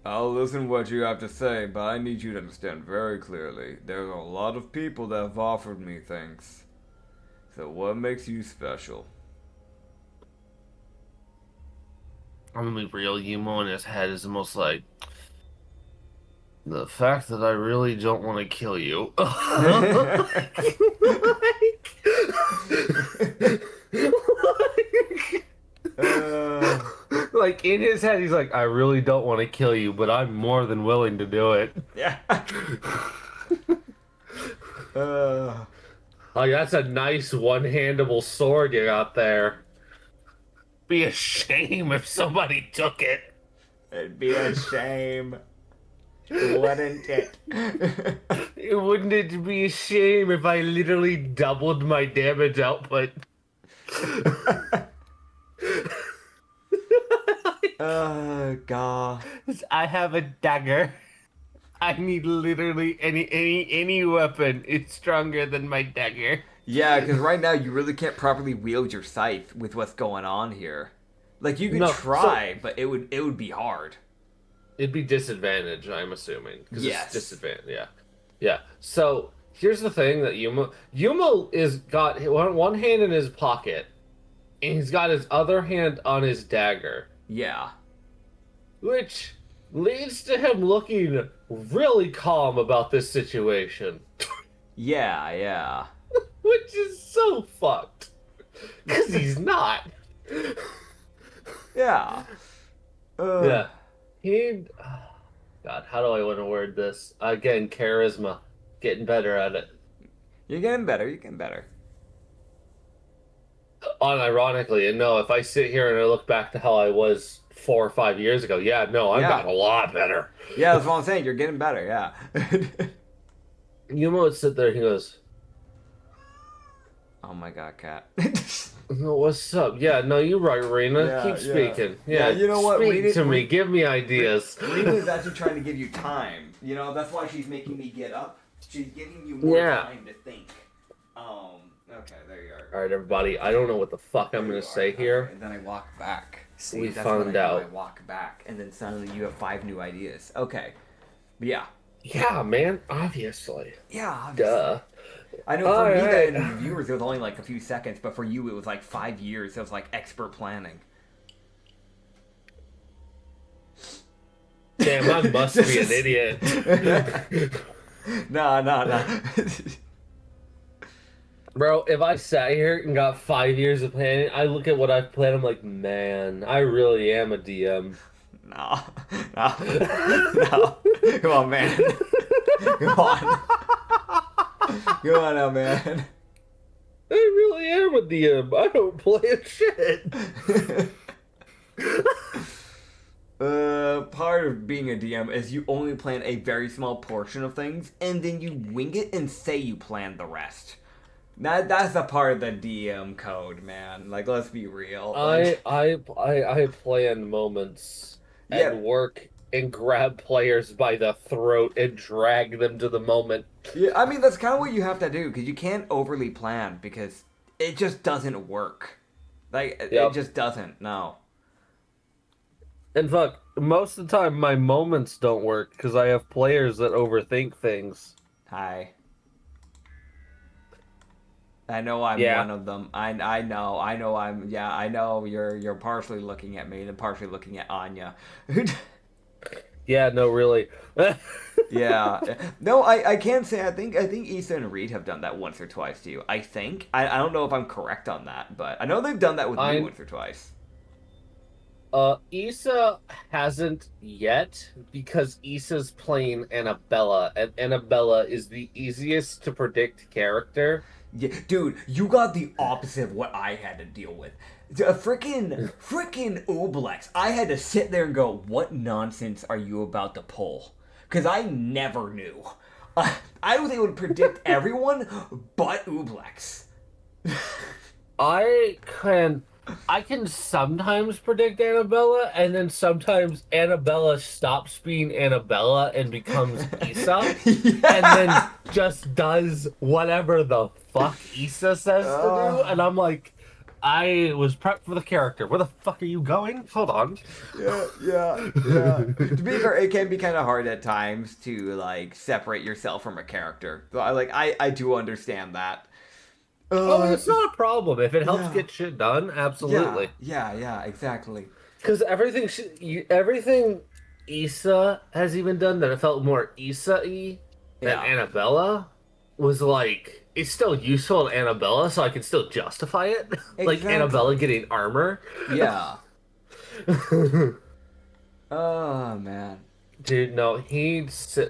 A: I'll listen to what you have to say, but I need you to understand very clearly. There are a lot of people that have offered me things. So what makes you special?
B: I'm gonna be real. Yumo in his head is almost like the fact that I really don't want to kill you. Like in his head, he's like, I really don't want to kill you, but I'm more than willing to do it.
A: Yeah.
B: Like that's a nice one-handable sword you got there. Be a shame if somebody took it.
A: It'd be a shame. Wouldn't it?
B: Wouldn't it be a shame if I literally doubled my damage output?
A: Oh, God.
B: I have a dagger. I need literally any weapon. It's stronger than my dagger.
A: Yeah, because right now you really can't properly wield your scythe with what's going on here. Like you could
B: No, so
A: try, but it would be hard.
B: it'd be disadvantage, I'm assuming, because it's
A: Yes.
B: disadvantage. Yeah, yeah. So here's the thing that Yumo is got one hand in his pocket, and he's got his other hand on his dagger,
A: Yeah.
B: which leads to him looking really calm about this situation,
A: Yeah, yeah.
B: which is so fucked, because he's not.
A: Yeah.
B: Yeah, he. God, how do I want to word this? Again, charisma. Getting better at it.
A: You're getting better, you're getting better.
B: Unironically, and no, if I sit here and I look back to how I was 4 or 5 years ago, yeah, no, I've
A: Yeah.
B: gotten a lot better.
A: Yeah, that's what I'm saying, you're getting better, yeah.
B: Yumo would sit there and he goes,
A: Oh my god, cat.
B: "No, what's up? Yeah, no, you're right, Rena.
A: Yeah,
B: Keep
A: yeah.
B: speaking.
A: Yeah,
B: Yeah,
A: you know what?
B: Speak to me.
A: Rena-
B: Give me ideas.
A: Rena's actually trying to give you time. You know, that's why she's making me get up. She's giving you more
B: Yeah.
A: time to think. Okay, there you are.
B: All right, everybody. I don't know what the fuck I'm
A: There
B: gonna
A: you
B: say
A: are.
B: here.
A: And then I walk back. See,
B: We
A: that's what
B: found
A: I do.
B: out.
A: I walk back, and then suddenly you have 5 new ideas. Okay. But yeah.
B: Yeah, man. Obviously.
A: Yeah.
B: Duh.
A: I know for me that
B: Alright.
A: in the viewers it was only like a few seconds, but for you it was like 5 years. It was like expert planning.
B: Damn, I must be an idiot.
A: No.
B: Bro, if I sat here and got 5 years of planning, I look at what I've planned, I'm like, man, I really am a DM.
A: No. Come on, man. Come on. Come on now, man.
B: I really am a DM. I don't plan shit.
A: Part of being a DM is you only plan a very small portion of things, and then you wing it and say you planned the rest. That's a part of the DM code, man. Like, let's be real.
B: I plan moments
A: Yeah.
B: and work and grab players by the throat and drag them to the moment.
A: Yeah, I mean, that's kind of what you have to do, because you can't overly plan, because it just doesn't work. Like, it
B: Yep.
A: just doesn't, no.
B: And fuck, most of the time my moments don't work because I have players that overthink things.
A: Hi. I know I'm
B: Yeah.
A: one of them. I know I know you're partially looking at me and partially looking at Anya.
B: Yeah, no, really.
A: Yeah. No, I can't say I think Issa and Reed have done that once or twice to you. I think. I don't know if I'm correct on that, but I know they've done that with me once or twice.
B: Issa hasn't yet because Issa's playing Annabella, and Annabella is the easiest to predict character.
A: Yeah, dude, you got the opposite of what I had to deal with. A freaking Oblex. I had to sit there and go, what nonsense are you about to pull? Because I never knew. I was able to predict everyone but Oblex.
B: I can sometimes predict Annabella, and then sometimes Annabella stops being Annabella and becomes Issa, and then just does whatever the fuck Issa says to do, and I'm like, I was prepped for the character. Where the fuck are you going? Hold on.
A: Yeah. To be fair, it can be kind of hard at times to, like, separate yourself from a character. So I do understand that.
B: Oh, it's not a problem. If it helps
A: yeah.
B: get shit done, absolutely.
A: Yeah, exactly.
B: Because everything Issa has even done that it felt more Issa-y than
A: Yeah.
B: Annabella was like, it's still useful in Annabella, so I can still justify it. Like
A: Exactly.
B: Annabella getting armor.
A: Yeah. Oh, man.
B: Dude, no,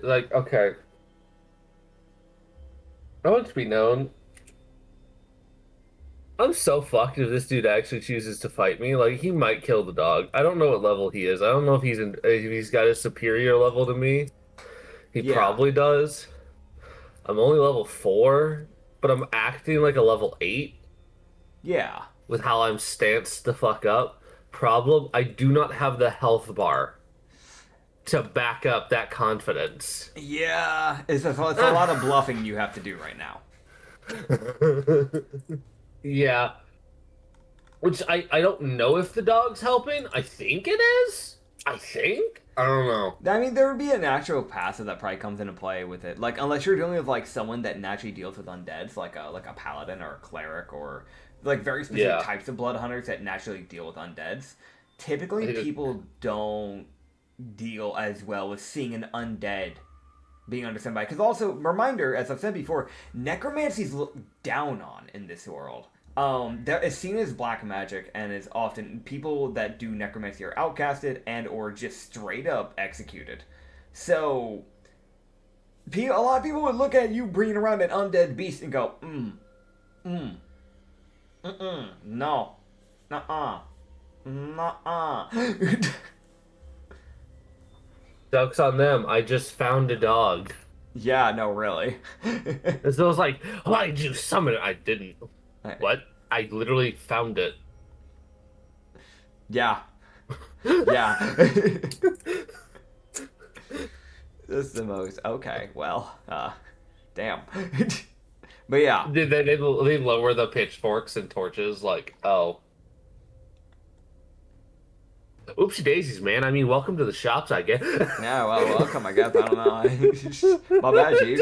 B: like, okay. I want to be known. I'm so fucked if this dude actually chooses to fight me. Like, he might kill the dog. I don't know what level he is. I don't know if he's got a superior level to me. He
A: Yeah.
B: probably does. I'm only level 4, but I'm acting like a level 8
A: Yeah.
B: with how I'm stanced the fuck up. Problem, I do not have the health bar.
C: to back up that confidence.
A: Yeah, it's a lot of bluffing you have to do right now.
C: Yeah. Which I don't know if the dog's helping. I think it is. I think. I don't know.
A: I mean, there would be a natural passive that probably comes into play with it. Like, unless you're dealing with like someone that naturally deals with undeads, like a paladin or a cleric, or like very specific types of blood hunters that naturally deal with undeads. Typically, people don't deal as well with seeing an undead being under somebody. Because also, reminder, as I've said before, necromancy's looked down on in this world. There is seen as black magic, and is often people that do necromancy are outcasted and or just straight up executed. So, a lot of people would look at you bringing around an undead beast and go, no, nuh-uh, nuh-uh.
C: Joke's on them. I just found a dog.
A: Yeah, no, really.
C: And so I was like, why did you summon it? I didn't. What? I literally found it.
A: Yeah. Yeah. This is the most... Okay, well, damn. But yeah.
C: They lower the pitchforks and torches like, oh. Oopsie daisies, man. I mean, welcome to the shops, I guess.
A: Yeah, well, welcome, I guess. I don't know. My bad, Chief.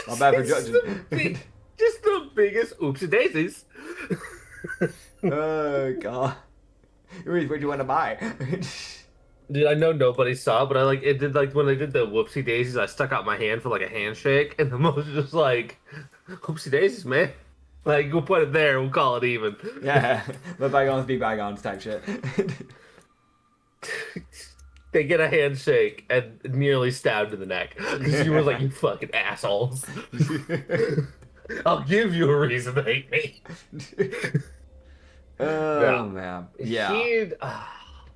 A: My bad for judging.
C: Just the biggest oopsie daisies.
A: Oh, God. What do you want to buy?
C: Dude, I know nobody saw, but it did like when I did the whoopsie daisies, I stuck out my hand for like a handshake, and the most was just like, oopsie daisies, man. Like, we'll put it there, we'll call it even.
A: Yeah, let bygones be bygones type shit.
C: They get a handshake and nearly stabbed in the neck. Because you were like, you fucking assholes. I'll give you a reason to hate me.
A: Oh, man. Yeah.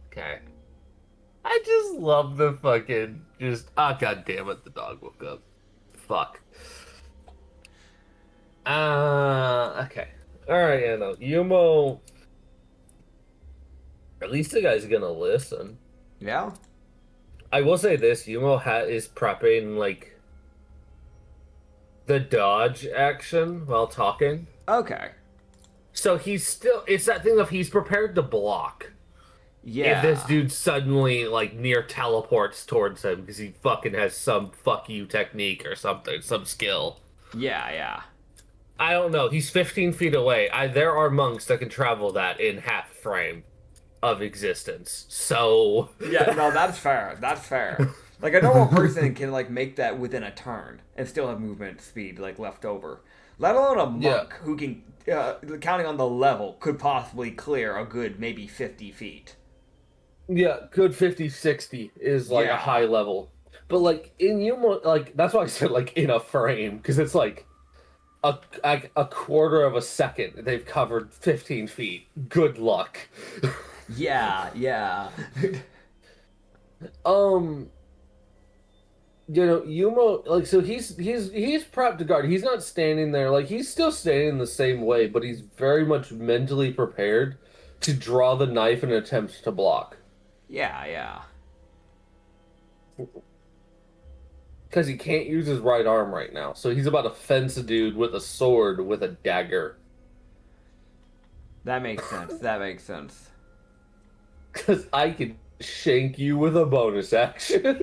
C: Okay. I just love the fucking god damn it, the dog woke up. Fuck. Okay. Alright, yeah, no. Umo. At least the guy's gonna listen.
A: Yeah?
C: I will say this, Umo is prepping like the dodge action while talking.
A: Okay.
C: So it's that thing of he's prepared to block.
A: Yeah.
C: If this dude suddenly like near teleports towards him because he fucking has some fuck you technique or something, some skill.
A: Yeah, yeah.
C: I don't know. He's 15 feet away. There are monks that can travel that in half frame of existence. So
A: yeah, no, that's fair. That's fair. Like a normal person can like make that within a turn and still have movement speed like left over. Let alone a monk who can, counting on the level, could possibly clear a good maybe 50 feet.
C: Yeah, good 50, 60 is like a high level. But like in Umo, like that's why I said like in a frame, because it's like a quarter of a second they've covered 15 feet. Good luck.
A: Yeah, yeah.
C: You know, Umo, like, so he's prepped to guard. He's not standing there, like, he's still standing the same way, but he's very much mentally prepared to draw the knife and attempt to block.
A: Yeah, yeah.
C: Because he can't use his right arm right now, so he's about to fence a dude with a sword with a dagger.
A: That makes sense. That makes sense.
C: Because I can shank you with a bonus action.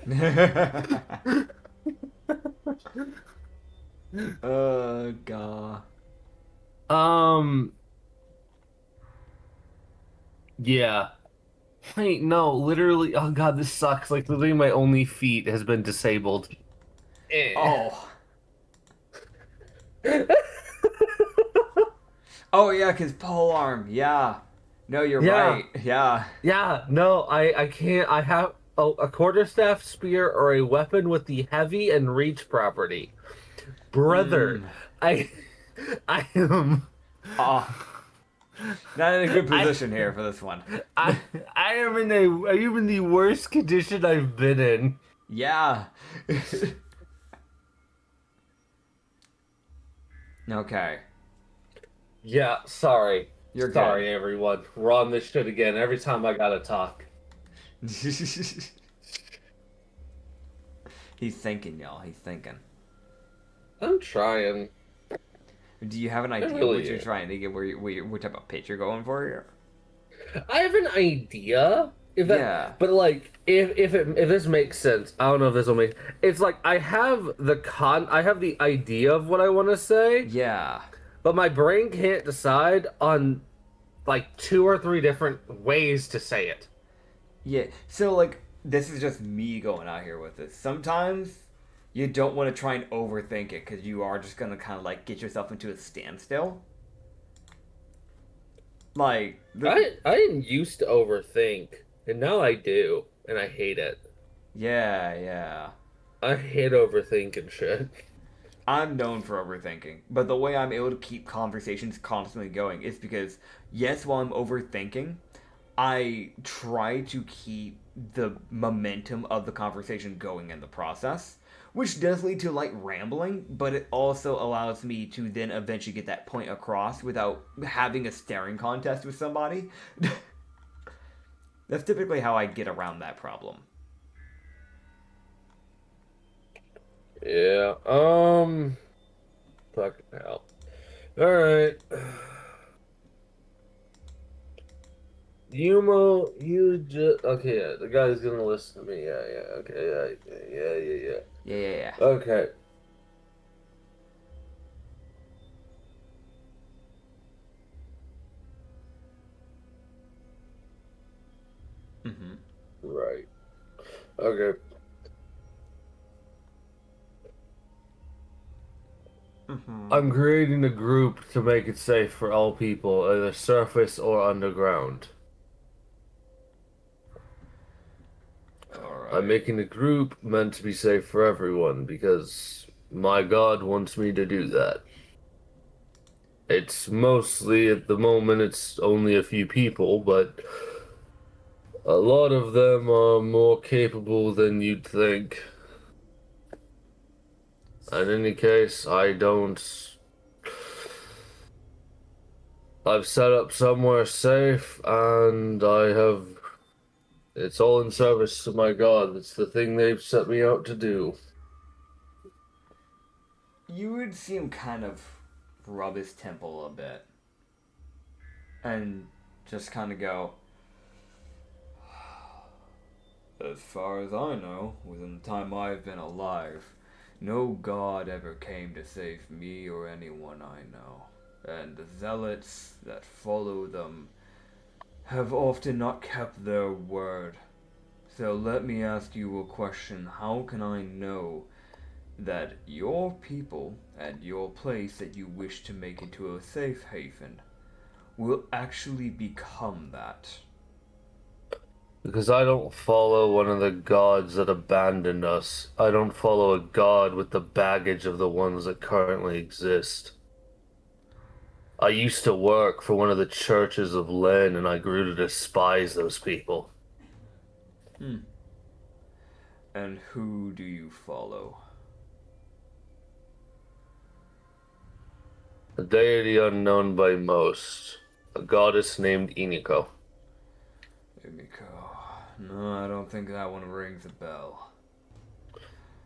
A: Oh, God.
C: Yeah. Wait, no, literally, oh god, this sucks. Like, literally my only feat has been disabled.
A: Oh. Oh, yeah, because polearm. Yeah. No, you're right. Yeah.
C: Yeah, no, I can't. I have a quarterstaff spear or a weapon with the heavy and reach property. Brother, I am...
A: Not in a good position here for this one.
C: I am in the worst condition I've been in.
A: Yeah. Okay.
C: Yeah, sorry.
A: You're
C: sorry,
A: good.
C: everyone. We're on this shit again every time I gotta talk.
A: He's thinking, y'all. He's thinking.
C: I'm trying.
A: Do you have an idea
C: really
A: what you're
C: am.
A: trying to get? What type of pitch you're going for here?
C: I have an idea.
A: Yeah.
C: But like, if this makes sense, I don't know if this will make. It's like I have the idea of what I want to say,
A: Yeah.
C: but my brain can't decide on like 2 or 3 different ways to say it.
A: Yeah. So like, this is just me going out here with this. Sometimes you don't want to try and overthink it because you are just gonna kind of like get yourself into a standstill. Like,
C: I didn't used to overthink, and now I do, and I hate it.
A: yeah.
C: I hate overthinking shit.
A: I'm known for overthinking, but the way I'm able to keep conversations constantly going is because, yes, while I'm overthinking, I try to keep the momentum of the conversation going in the process, which does lead to like rambling, but it also allows me to then eventually get that point across without having a staring contest with somebody. That's typically how I get around that problem.
C: Yeah. Fucking hell. All right. Umo, you just okay. Yeah, the guy's gonna listen to me. Yeah. Okay. Yeah.
A: Yeah.
C: Okay.
A: Mm-hmm.
C: Right. Okay.
A: Mm-hmm.
C: I'm creating a group to make it safe for all people, either surface or underground.
A: Alright.
C: I'm making a group meant to be safe for everyone because my God wants me to do that. It's mostly, at the moment, it's only a few people, but a lot of them are more capable than you'd think. In any case, I've set up somewhere safe, and it's all in service to my God. It's the thing they've set me out to do.
A: You would see him kind of rub his temple a bit. And just kind of go, as far as I know, within the time I've been alive, no god ever came to save me or anyone I know. And the zealots that follow them have often not kept their word. So let me ask you a question. How can I know that your people and your place that you wish to make into a safe haven will actually become that?
C: Because I don't follow one of the gods that abandoned us. I don't follow a god with the baggage of the ones that currently exist. I used to work for one of the churches of Len, and I grew to despise those people.
A: And who do you follow?
C: A deity unknown by most. A goddess named Iniko.
A: Emiko. No, I don't think that one rings a bell.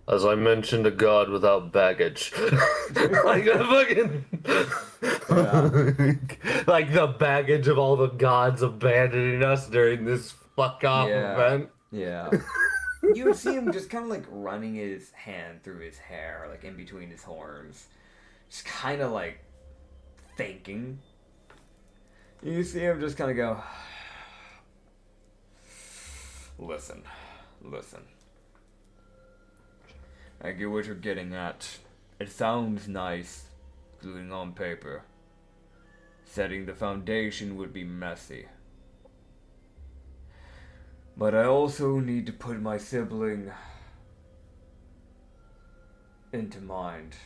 C: As I mentioned, a god without baggage. Like a fucking... like the baggage of all the gods abandoning us during this fuck-off event.
A: Yeah. You would see him just kind of like running his hand through his hair, like in between his horns. Just kind of like thinking. You see him just kind of go, listen. I get what you're getting at. It sounds nice, gluing on paper. Setting the foundation would be messy. But I also need to put my sibling into mind.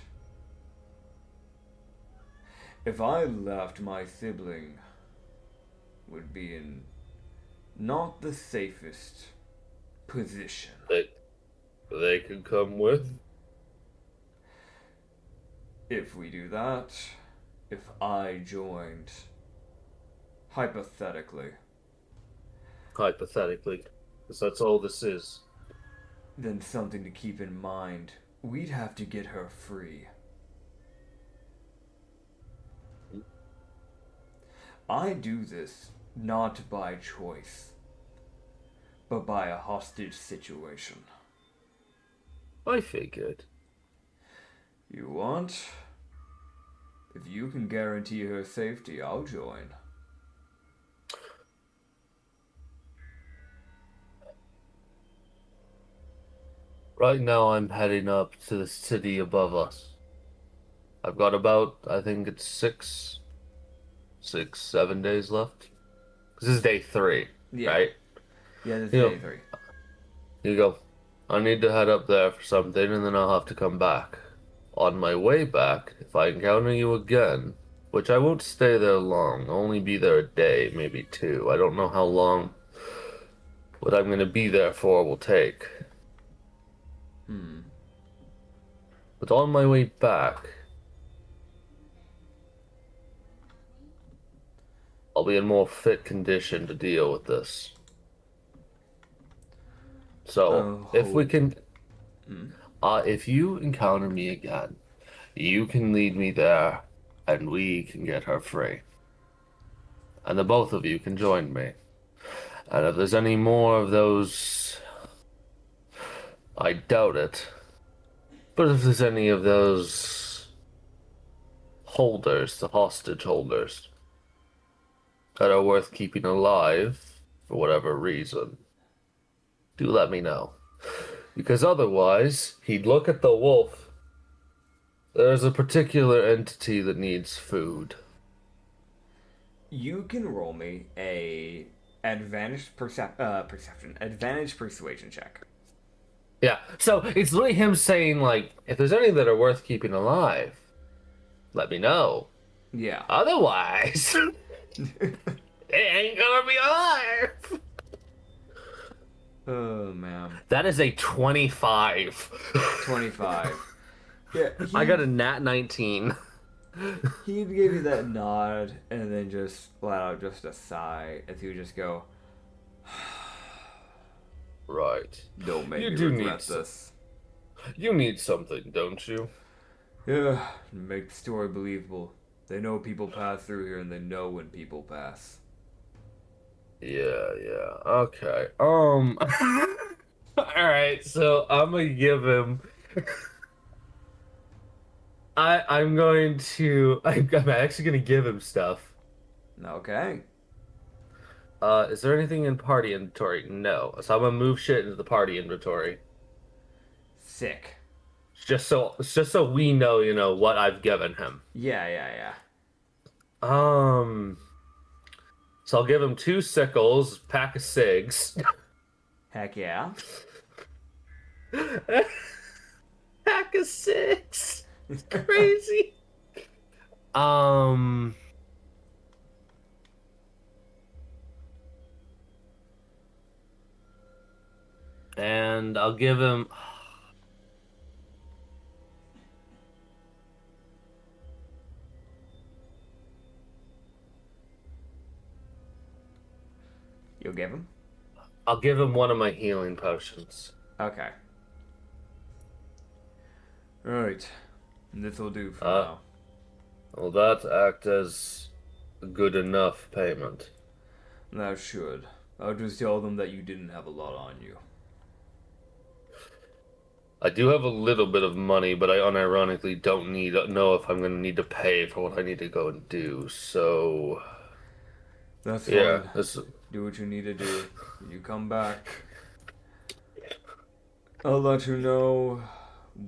A: If I left, my sibling would be in not the safest position.
C: They could come with.
A: If we do that, if I joined, hypothetically,
C: Hypothetically. Because that's all this is.
A: then something to keep in mind. We'd have to get her free. I do this not by choice, but by a hostage situation.
B: I figured.
A: You want? If you can guarantee her safety, I'll join.
B: Right now, I'm heading up to the city above us. I've got about, I think it's 7 days left. This is day 3,
A: Yeah.
B: right?
A: Yeah, this is
B: Yeah.
A: day 3.
B: You go. I need to head up there for something, and then I'll have to come back. On my way back, if I encounter you again, which I won't stay there long, I'll only be there a day, maybe 2. I don't know how long what I'm going to be there for will take. But on my way back, I'll be in more fit condition to deal with this. So, if we can... if you encounter me again, you can lead me there, and we can get her free. And the both of you can join me. And if there's any more of those... I doubt it. But if there's any of those... holders, the hostage holders, that are worth keeping alive, for whatever reason, do let me know. Because otherwise, he'd look at the wolf. There's a particular entity that needs food.
A: You can roll me a advantage persuasion check.
B: Yeah, so it's literally him saying, like, if there's any that are worth keeping alive, let me know.
A: Yeah.
B: Otherwise, it ain't gonna be alive.
A: Oh man.
B: That is a 25.
A: 25. Yeah.
B: I got a nat 19.
A: He'd give you that nod and then just let out just a sigh as he would just go,
B: Right.
A: don't make
B: You
A: me
B: do
A: regret
B: need
A: this.
B: You need something, don't you?
A: Yeah, make the story believable. They know people pass through here and they know when people pass.
B: Yeah. Okay. Alright, so I'm gonna give him... I'm actually gonna give him stuff.
A: Okay.
B: Is there anything in party inventory? No. So I'm gonna move shit into the party inventory.
A: Sick.
B: It's just so we know, what I've given him.
A: Yeah.
B: So I'll give him 2 sickles, pack of cigs.
A: Heck yeah.
B: Pack of 6. It's crazy. And I'll give him...
A: You'll give him?
B: I'll give him one of my healing potions.
A: Okay. Alright. This'll do for now.
B: Will that act as good enough payment?
A: That should. I'll just tell them that you didn't have a lot on you.
B: I do have a little bit of money, but I unironically don't know if I'm going to need to pay for what I need to go and do, so...
A: That's fine.
B: Yeah,
A: Do what you need to do. When you come back, I'll let you know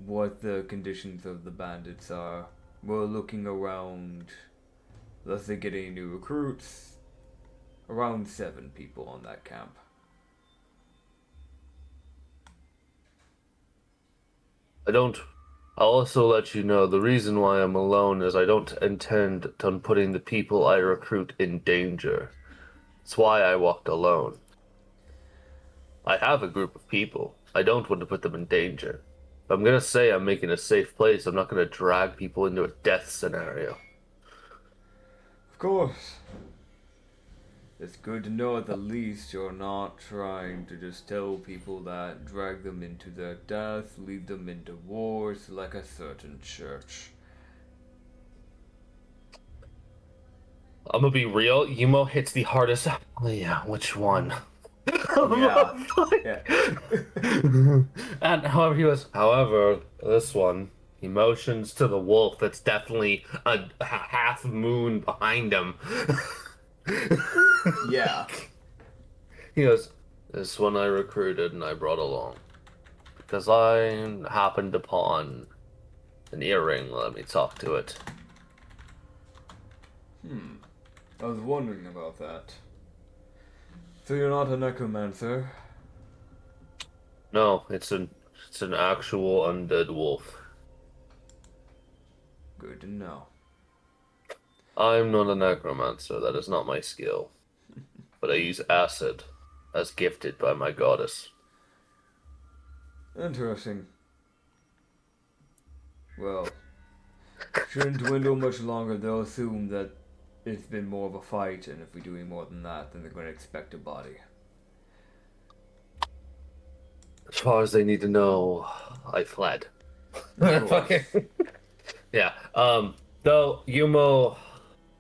A: what the conditions of the bandits are. We're looking around, unless they get any new recruits, around 7 people on that camp.
B: I'll also let you know the reason why I'm alone is I don't intend on putting the people I recruit in danger. That's why I walked alone. I have a group of people. I don't want to put them in danger. If I'm gonna say I'm making a safe place, I'm not gonna drag people into a death scenario.
A: Of course. It's good to know at the least you're not trying to just tell people that, drag them into their death, lead them into wars like a certain church.
C: I'm gonna be real. Umo hits the hardest. Oh, yeah, which one?
A: Yeah. Yeah.
C: And however, this one, he motions to the wolf that's definitely a half moon behind him.
A: Yeah.
C: He goes, this one I recruited and I brought along. Because I happened upon an earring. Let me talk to it.
A: I was wondering about that. So you're not a necromancer?
C: No, it's an actual undead wolf.
A: Good to know.
C: I'm not a necromancer. That is not my skill. But I use acid, as gifted by my goddess.
A: Interesting. Well, shouldn't dwindle much longer. They'll assume that it's been more of a fight, and if we do any more than that, then they're going to expect a body.
C: As far as they need to know, I fled.
A: Of course.
C: Yeah. Though Umo,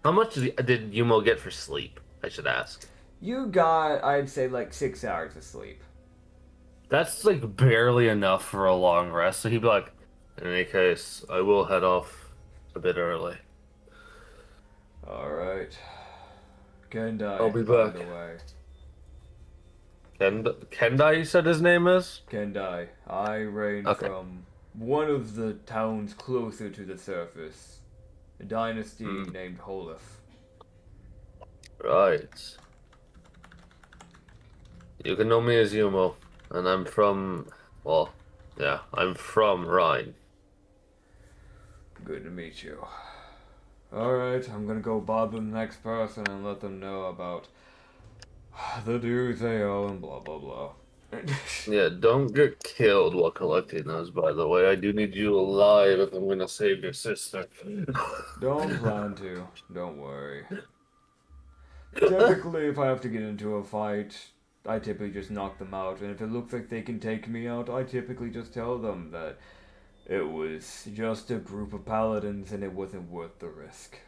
C: how much did Umo get for sleep? I should ask.
A: You got, I'd say, like 6 hours of sleep.
C: That's like barely enough for a long rest. So he'd be like, in any case, I will head off a bit early.
A: Alright. Kendai,
C: I'll be
A: by
C: back.
A: the way.
C: Kendai, you said his name is?
A: Kendai. I reign from one of the towns closer to the surface. A dynasty named Holif.
C: Right. You can know me as Umo, and I'm from, well, yeah, I'm from Rhine.
A: Good to meet you. Alright, I'm gonna go bother the next person and let them know about the dues they owe and blah blah blah.
C: Yeah, don't get killed while collecting those, by the way. I do need you alive if I'm gonna save your sister.
A: Don't plan to. Don't worry. Typically, if I have to get into a fight, I typically just knock them out. And if it looks like they can take me out, I typically just tell them that it was just a group of paladins and it wasn't worth the risk.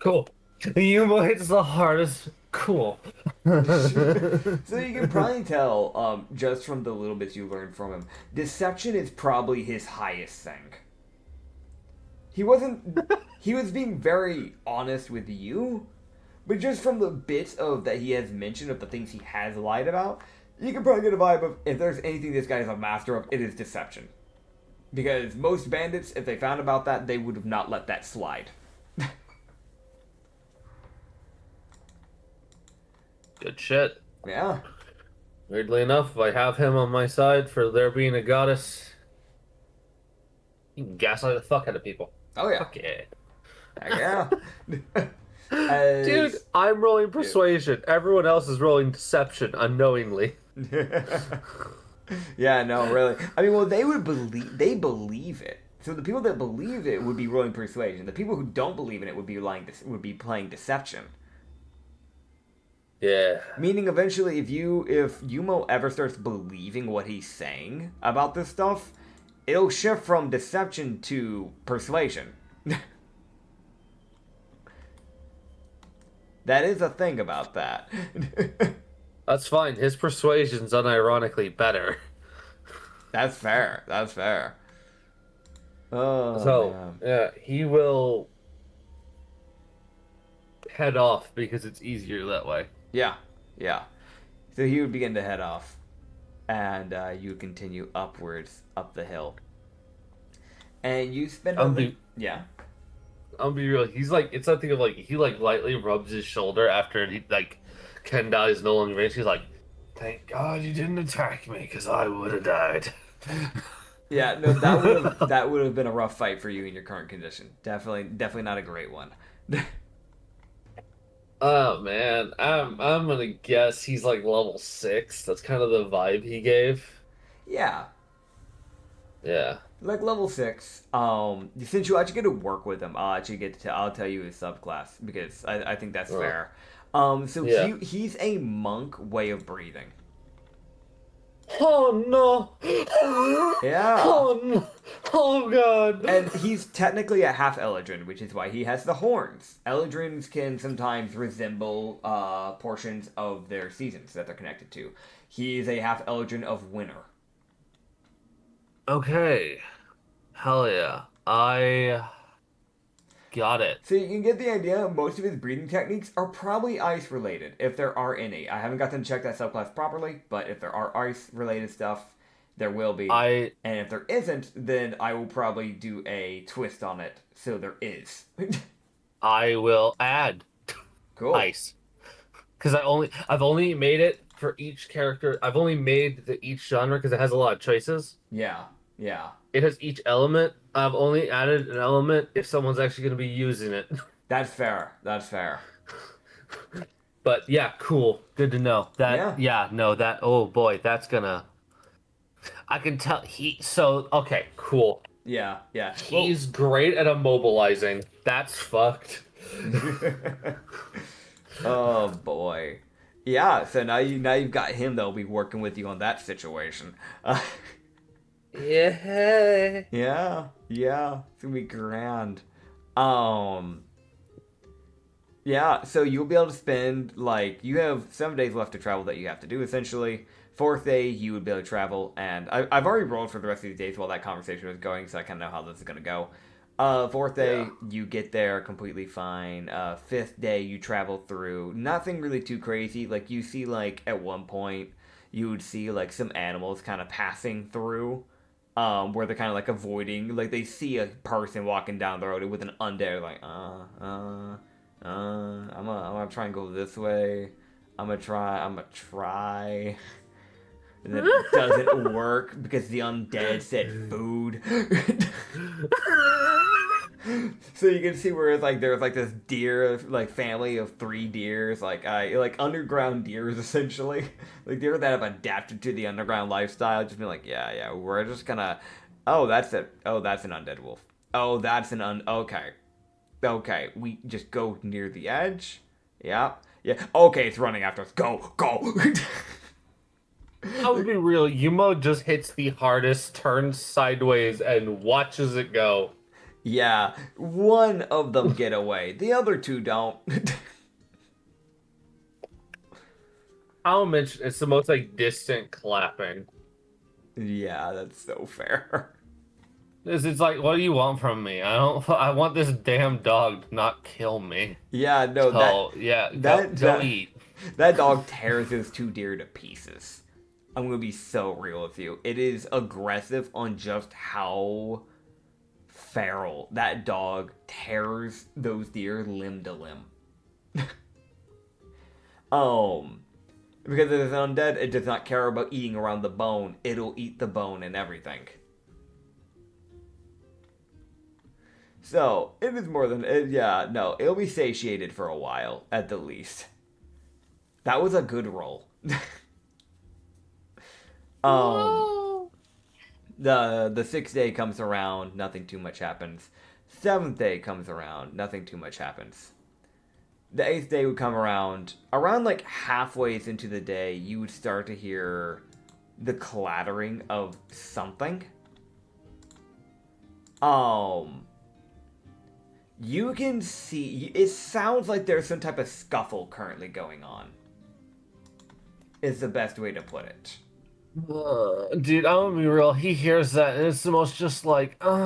C: Cool. Umo hits the hardest. Cool.
A: So you can probably tell, just from the little bits you learned from him, deception is probably his highest thing. He was being very honest with you, but just from the bits of that he has mentioned of the things he has lied about, you can probably get a vibe of, if there's anything this guy is a master of, it is deception. Because most bandits, if they found about that, they would have not let that slide.
C: Good shit.
A: Yeah.
C: Weirdly enough, if I have him on my side for there being a goddess, he can gaslight the fuck out of people.
A: Oh yeah.
C: Fuck yeah.
A: Yeah.
C: Dude, I'm rolling persuasion. Everyone else is rolling deception unknowingly.
A: Yeah, no, really. I mean, well, they believe it. So the people that believe it would be rolling persuasion. The people who don't believe in it would be playing deception.
C: Yeah.
A: Meaning, eventually, if Umo ever starts believing what he's saying about this stuff, it'll shift from deception to persuasion. That is a thing about that.
C: That's fine. His persuasion's unironically better.
A: That's fair. That's fair. Oh,
C: So,
A: man.
C: yeah, he will head off because it's easier that way.
A: Yeah, yeah. So he would begin to head off, and you would continue upwards up the hill. And you spend yeah.
C: I'll be real. He's like, it's that thing of like, he like lightly rubs his shoulder after he like Kendai is no longer range. He's like, thank God you didn't attack me because I would have died.
A: Yeah, no, that would have been a rough fight for you in your current condition. Definitely not a great one.
C: Oh man, I'm gonna guess he's like level 6. That's kind of the vibe he gave.
A: Yeah.
C: Yeah.
A: Like level 6. Since you actually get to work with him, I'll tell you his subclass because I think that's fair. So
C: Yeah.
A: he's a monk way of breathing.
C: Oh no!
A: Yeah.
C: Oh no! Oh god!
A: And he's technically a half Eladrin, which is why he has the horns. Eladrins can sometimes resemble portions of their seasons that they're connected to. He's a half Eladrin of winter.
C: Okay. Hell yeah. I got it.
A: So you can get the idea, most of his breathing techniques are probably ice related, if there are any. I haven't gotten to check that subclass properly, but if there are ice related stuff, there will be.
C: I
A: And if there isn't, then I will probably do a twist on it, so there is.
C: I will add
A: Cool.
C: ice. Because I've only made it for each character. I've only made each genre because it has a lot of choices.
A: Yeah, yeah.
C: It has each element. I've only added an element if someone's actually going to be using it.
A: That's fair. That's fair.
C: But yeah, cool. Good to know. Oh boy, that's gonna. I can tell okay, cool.
A: Yeah, yeah.
C: He's great at immobilizing. That's fucked.
A: Oh boy. Yeah, so you've got him that'll be working with you on that situation.
C: Yeah.
A: Yeah, it's gonna be grand. Yeah, so you'll be able to spend you have 7 days left to travel that you have to do essentially. Fourth day you would be able to travel, and I've already rolled for the rest of these days while that conversation was going, so I kind of know how this is gonna go. Fourth day you get there completely fine. Fifth day you travel through nothing really too crazy. Like you see at one point you would see some animals kind of passing through. Where they're kind of avoiding, they see a person walking down the road with an undead, I'm gonna try and go this way. I'm gonna try. And then it doesn't work because the undead said food. So you can see where there's this deer family of 3 deers underground deers essentially, deer that have adapted to the underground lifestyle, just being yeah we're just gonna that's an undead wolf, okay we just go near the edge, yeah okay it's running after us, go
C: I would be real. Umo just hits the hardest, turns sideways, and watches it go.
A: Yeah, one of them get away. The other 2 don't.
C: I'll mention it's the most distant clapping.
A: Yeah, that's so fair.
C: It's what do you want from me? I want this damn dog to not kill me.
A: Yeah, no,
C: go eat.
A: That dog tears his 2 deer to pieces. I'm gonna be so real with you. It is aggressive on just how feral that dog tears those deer limb to limb. Because it is undead, it does not care about eating around the bone. It'll eat the bone and everything. So it is more than it'll be satiated for a while at the least. That was a good roll. The 6th day comes around, nothing too much happens. 7th day comes around, nothing too much happens. The 8th day would come around halfway into the day, you would start to hear the clattering of something. You can see, it sounds like there's some type of scuffle currently going on, is the best way to put it.
C: Dude, I'm gonna be real. He hears that, and it's the most just oh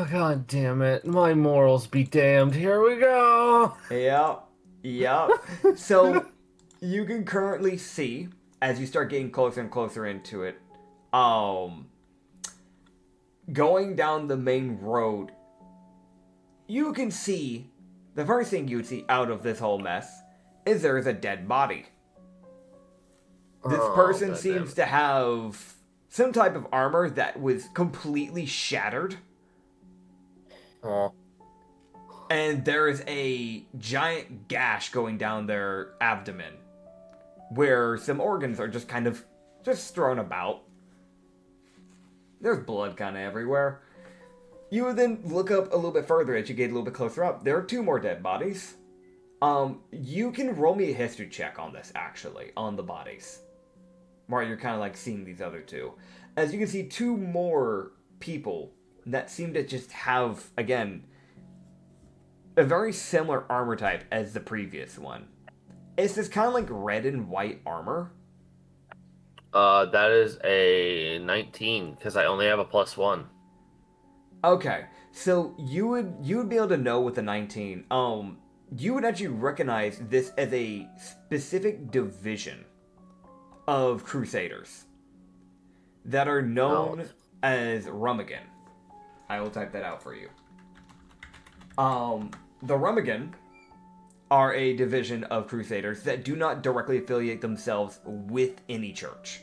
C: god damn it, my morals be damned. Here we go.
A: Yep. So you can currently see as you start getting closer and closer into it. Going down the main road, you can see the first thing you would see out of this whole mess is there is a dead body. This person seems to have some type of armor that was completely shattered.
C: Oh.
A: And there is a giant gash going down their abdomen where some organs are just kind of just thrown about. There's blood kind of everywhere. You would then look up a little bit further as you get a little bit closer up. There are 2 more dead bodies. You can roll me a history check on this, actually, on the bodies. While you're kind of like seeing these other 2. As you can see, 2 more people that seem to just have, again, a very similar armor type as the previous one. It's this kind of like red and white armor.
D: That is a 19 because I only have a +1.
A: Okay, so you would be able to know with the 19. You would actually recognize this as a specific division of Crusaders that are known as Rummigan. I will type that out for you. The Rummigan are a division of Crusaders that do not directly affiliate themselves with any church.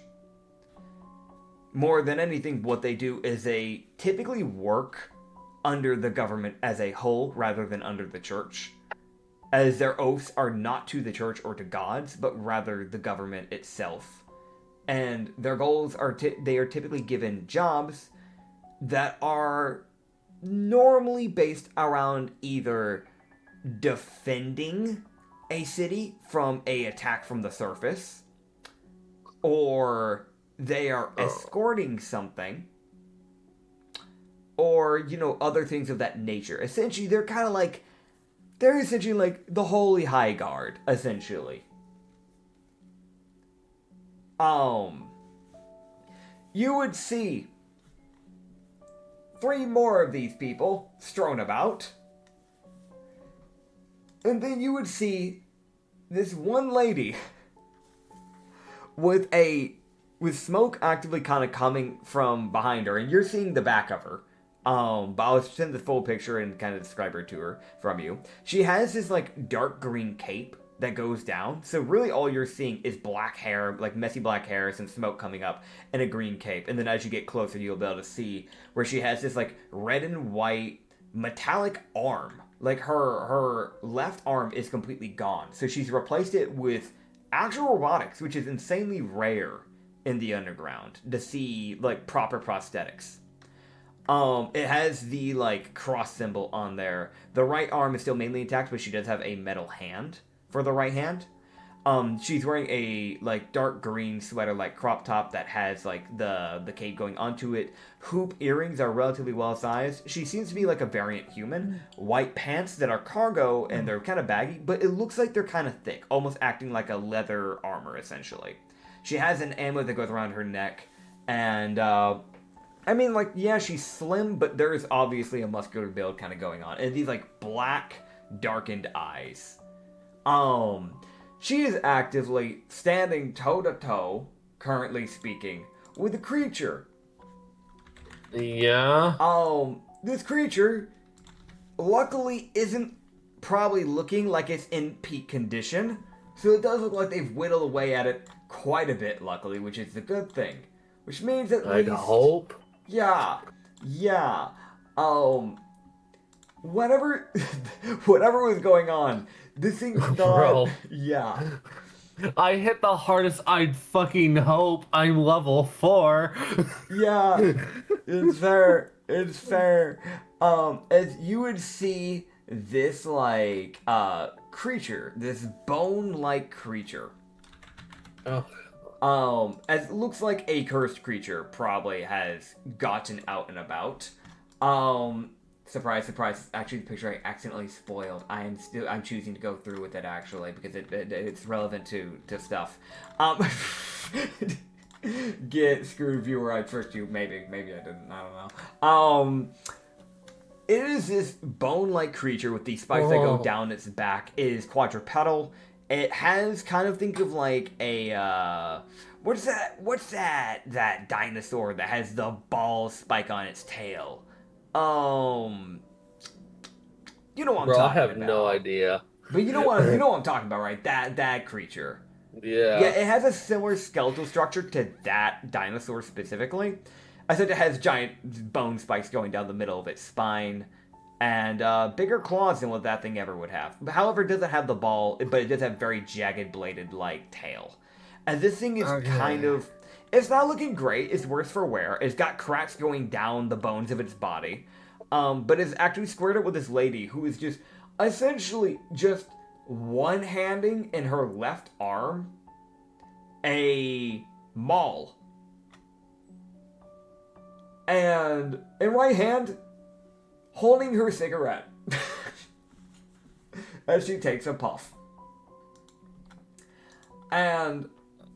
A: More than anything, what they do is they typically work under the government as a whole rather than under the church, as their oaths are not to the church or to gods, but rather the government itself. And their goals are they are typically given jobs that are normally based around either defending a city from a attack from the surface, or they are escorting something, or, you know, other things of that nature. Essentially, they're essentially like the Holy High Guard, essentially. You would see 3 more of these people strewn about. And then you would see this one lady with smoke actively kind of coming from behind her, and you're seeing the back of her. But I'll send the full picture and kind of describe her to her from you. She has this like dark green cape that goes down. So really all you're seeing is black hair, like messy black hair, some smoke coming up, and a green cape. And then as you get closer, you'll be able to see where she has this like red and white metallic arm. Like her left arm is completely gone. So she's replaced it with actual robotics, which is insanely rare in the underground to see like proper prosthetics. It has the like cross symbol on there. The right arm is still mainly intact, but she does have a metal hand for the right hand. She's wearing a like dark green sweater, like crop top that has like the cape going onto it. Hoop earrings are relatively well sized. She seems to be like a variant human. White pants that are cargo and they're kind of baggy, but it looks like they're kind of thick, almost acting like a leather armor essentially. She has an amulet that goes around her neck, and I mean, like, yeah, she's slim, but there is obviously a muscular build kind of going on, and these like black darkened eyes. She is actively standing toe-to-toe, currently speaking, with a creature.
D: Yeah.
A: This creature, luckily, isn't probably looking like it's in peak condition, so it does look like they've whittled away at it quite a bit, luckily, which is a good thing. Which means at least...
D: I hope.
A: Yeah. Whatever was going on, this thing's not...
B: Bro.
A: Yeah.
B: I hit the hardest I'd fucking hope. I'm level 4.
A: Yeah. It's fair. As you would see this, like, creature, this bone-like creature. As it looks like a cursed creature probably has gotten out and about. Surprise, actually the picture I accidentally spoiled. I'm choosing to go through with it actually because it's relevant to stuff. Get screwed viewer, I tricked you. Maybe I didn't, I don't know. It is this bone-like creature with these spikes that go down its back. It is quadrupedal. It has kind of, think of like a, what's that dinosaur that has the ball spike on its tail? You know what I'm talking about.
C: I have no idea.
A: But you know what I'm talking about, right? That creature.
C: Yeah.
A: Yeah, it has a similar skeletal structure to that dinosaur specifically. Except it has giant bone spikes going down the middle of its spine. And bigger claws than what that thing ever would have. However, it doesn't have the ball, but it does have very jagged bladed like tail. And this thing is kind of... It's not looking great. It's worse for wear. It's got cracks going down the bones of its body. but is actually squared up with this lady who is just essentially just one-handing in her left arm a maul. And in right hand, holding her cigarette as she takes a puff. And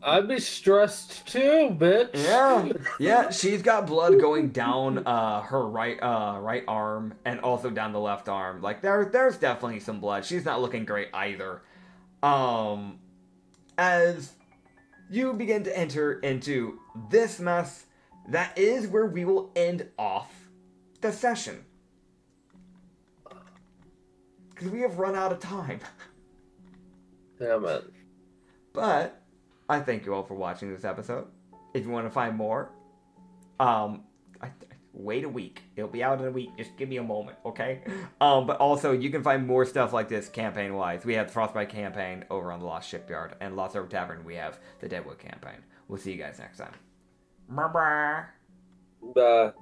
C: I'd be stressed too, bitch.
A: yeah, she's got blood going down her right arm and also down the left arm. Like there's definitely some blood. She's not looking great either. As you begin to enter into this mess, that is where we will end off the session. Because we have run out of time.
C: Damn it.
A: But I thank you all for watching this episode. If you want to find more, wait a week. It'll be out in a week. Just give me a moment, okay? But also, you can find more stuff like this campaign-wise. We have the Frostbite campaign over on the Lost Shipyard, and Lost Harbor Tavern, we have the Deadwood campaign. We'll see you guys next time. Bye-bye.
C: Bye.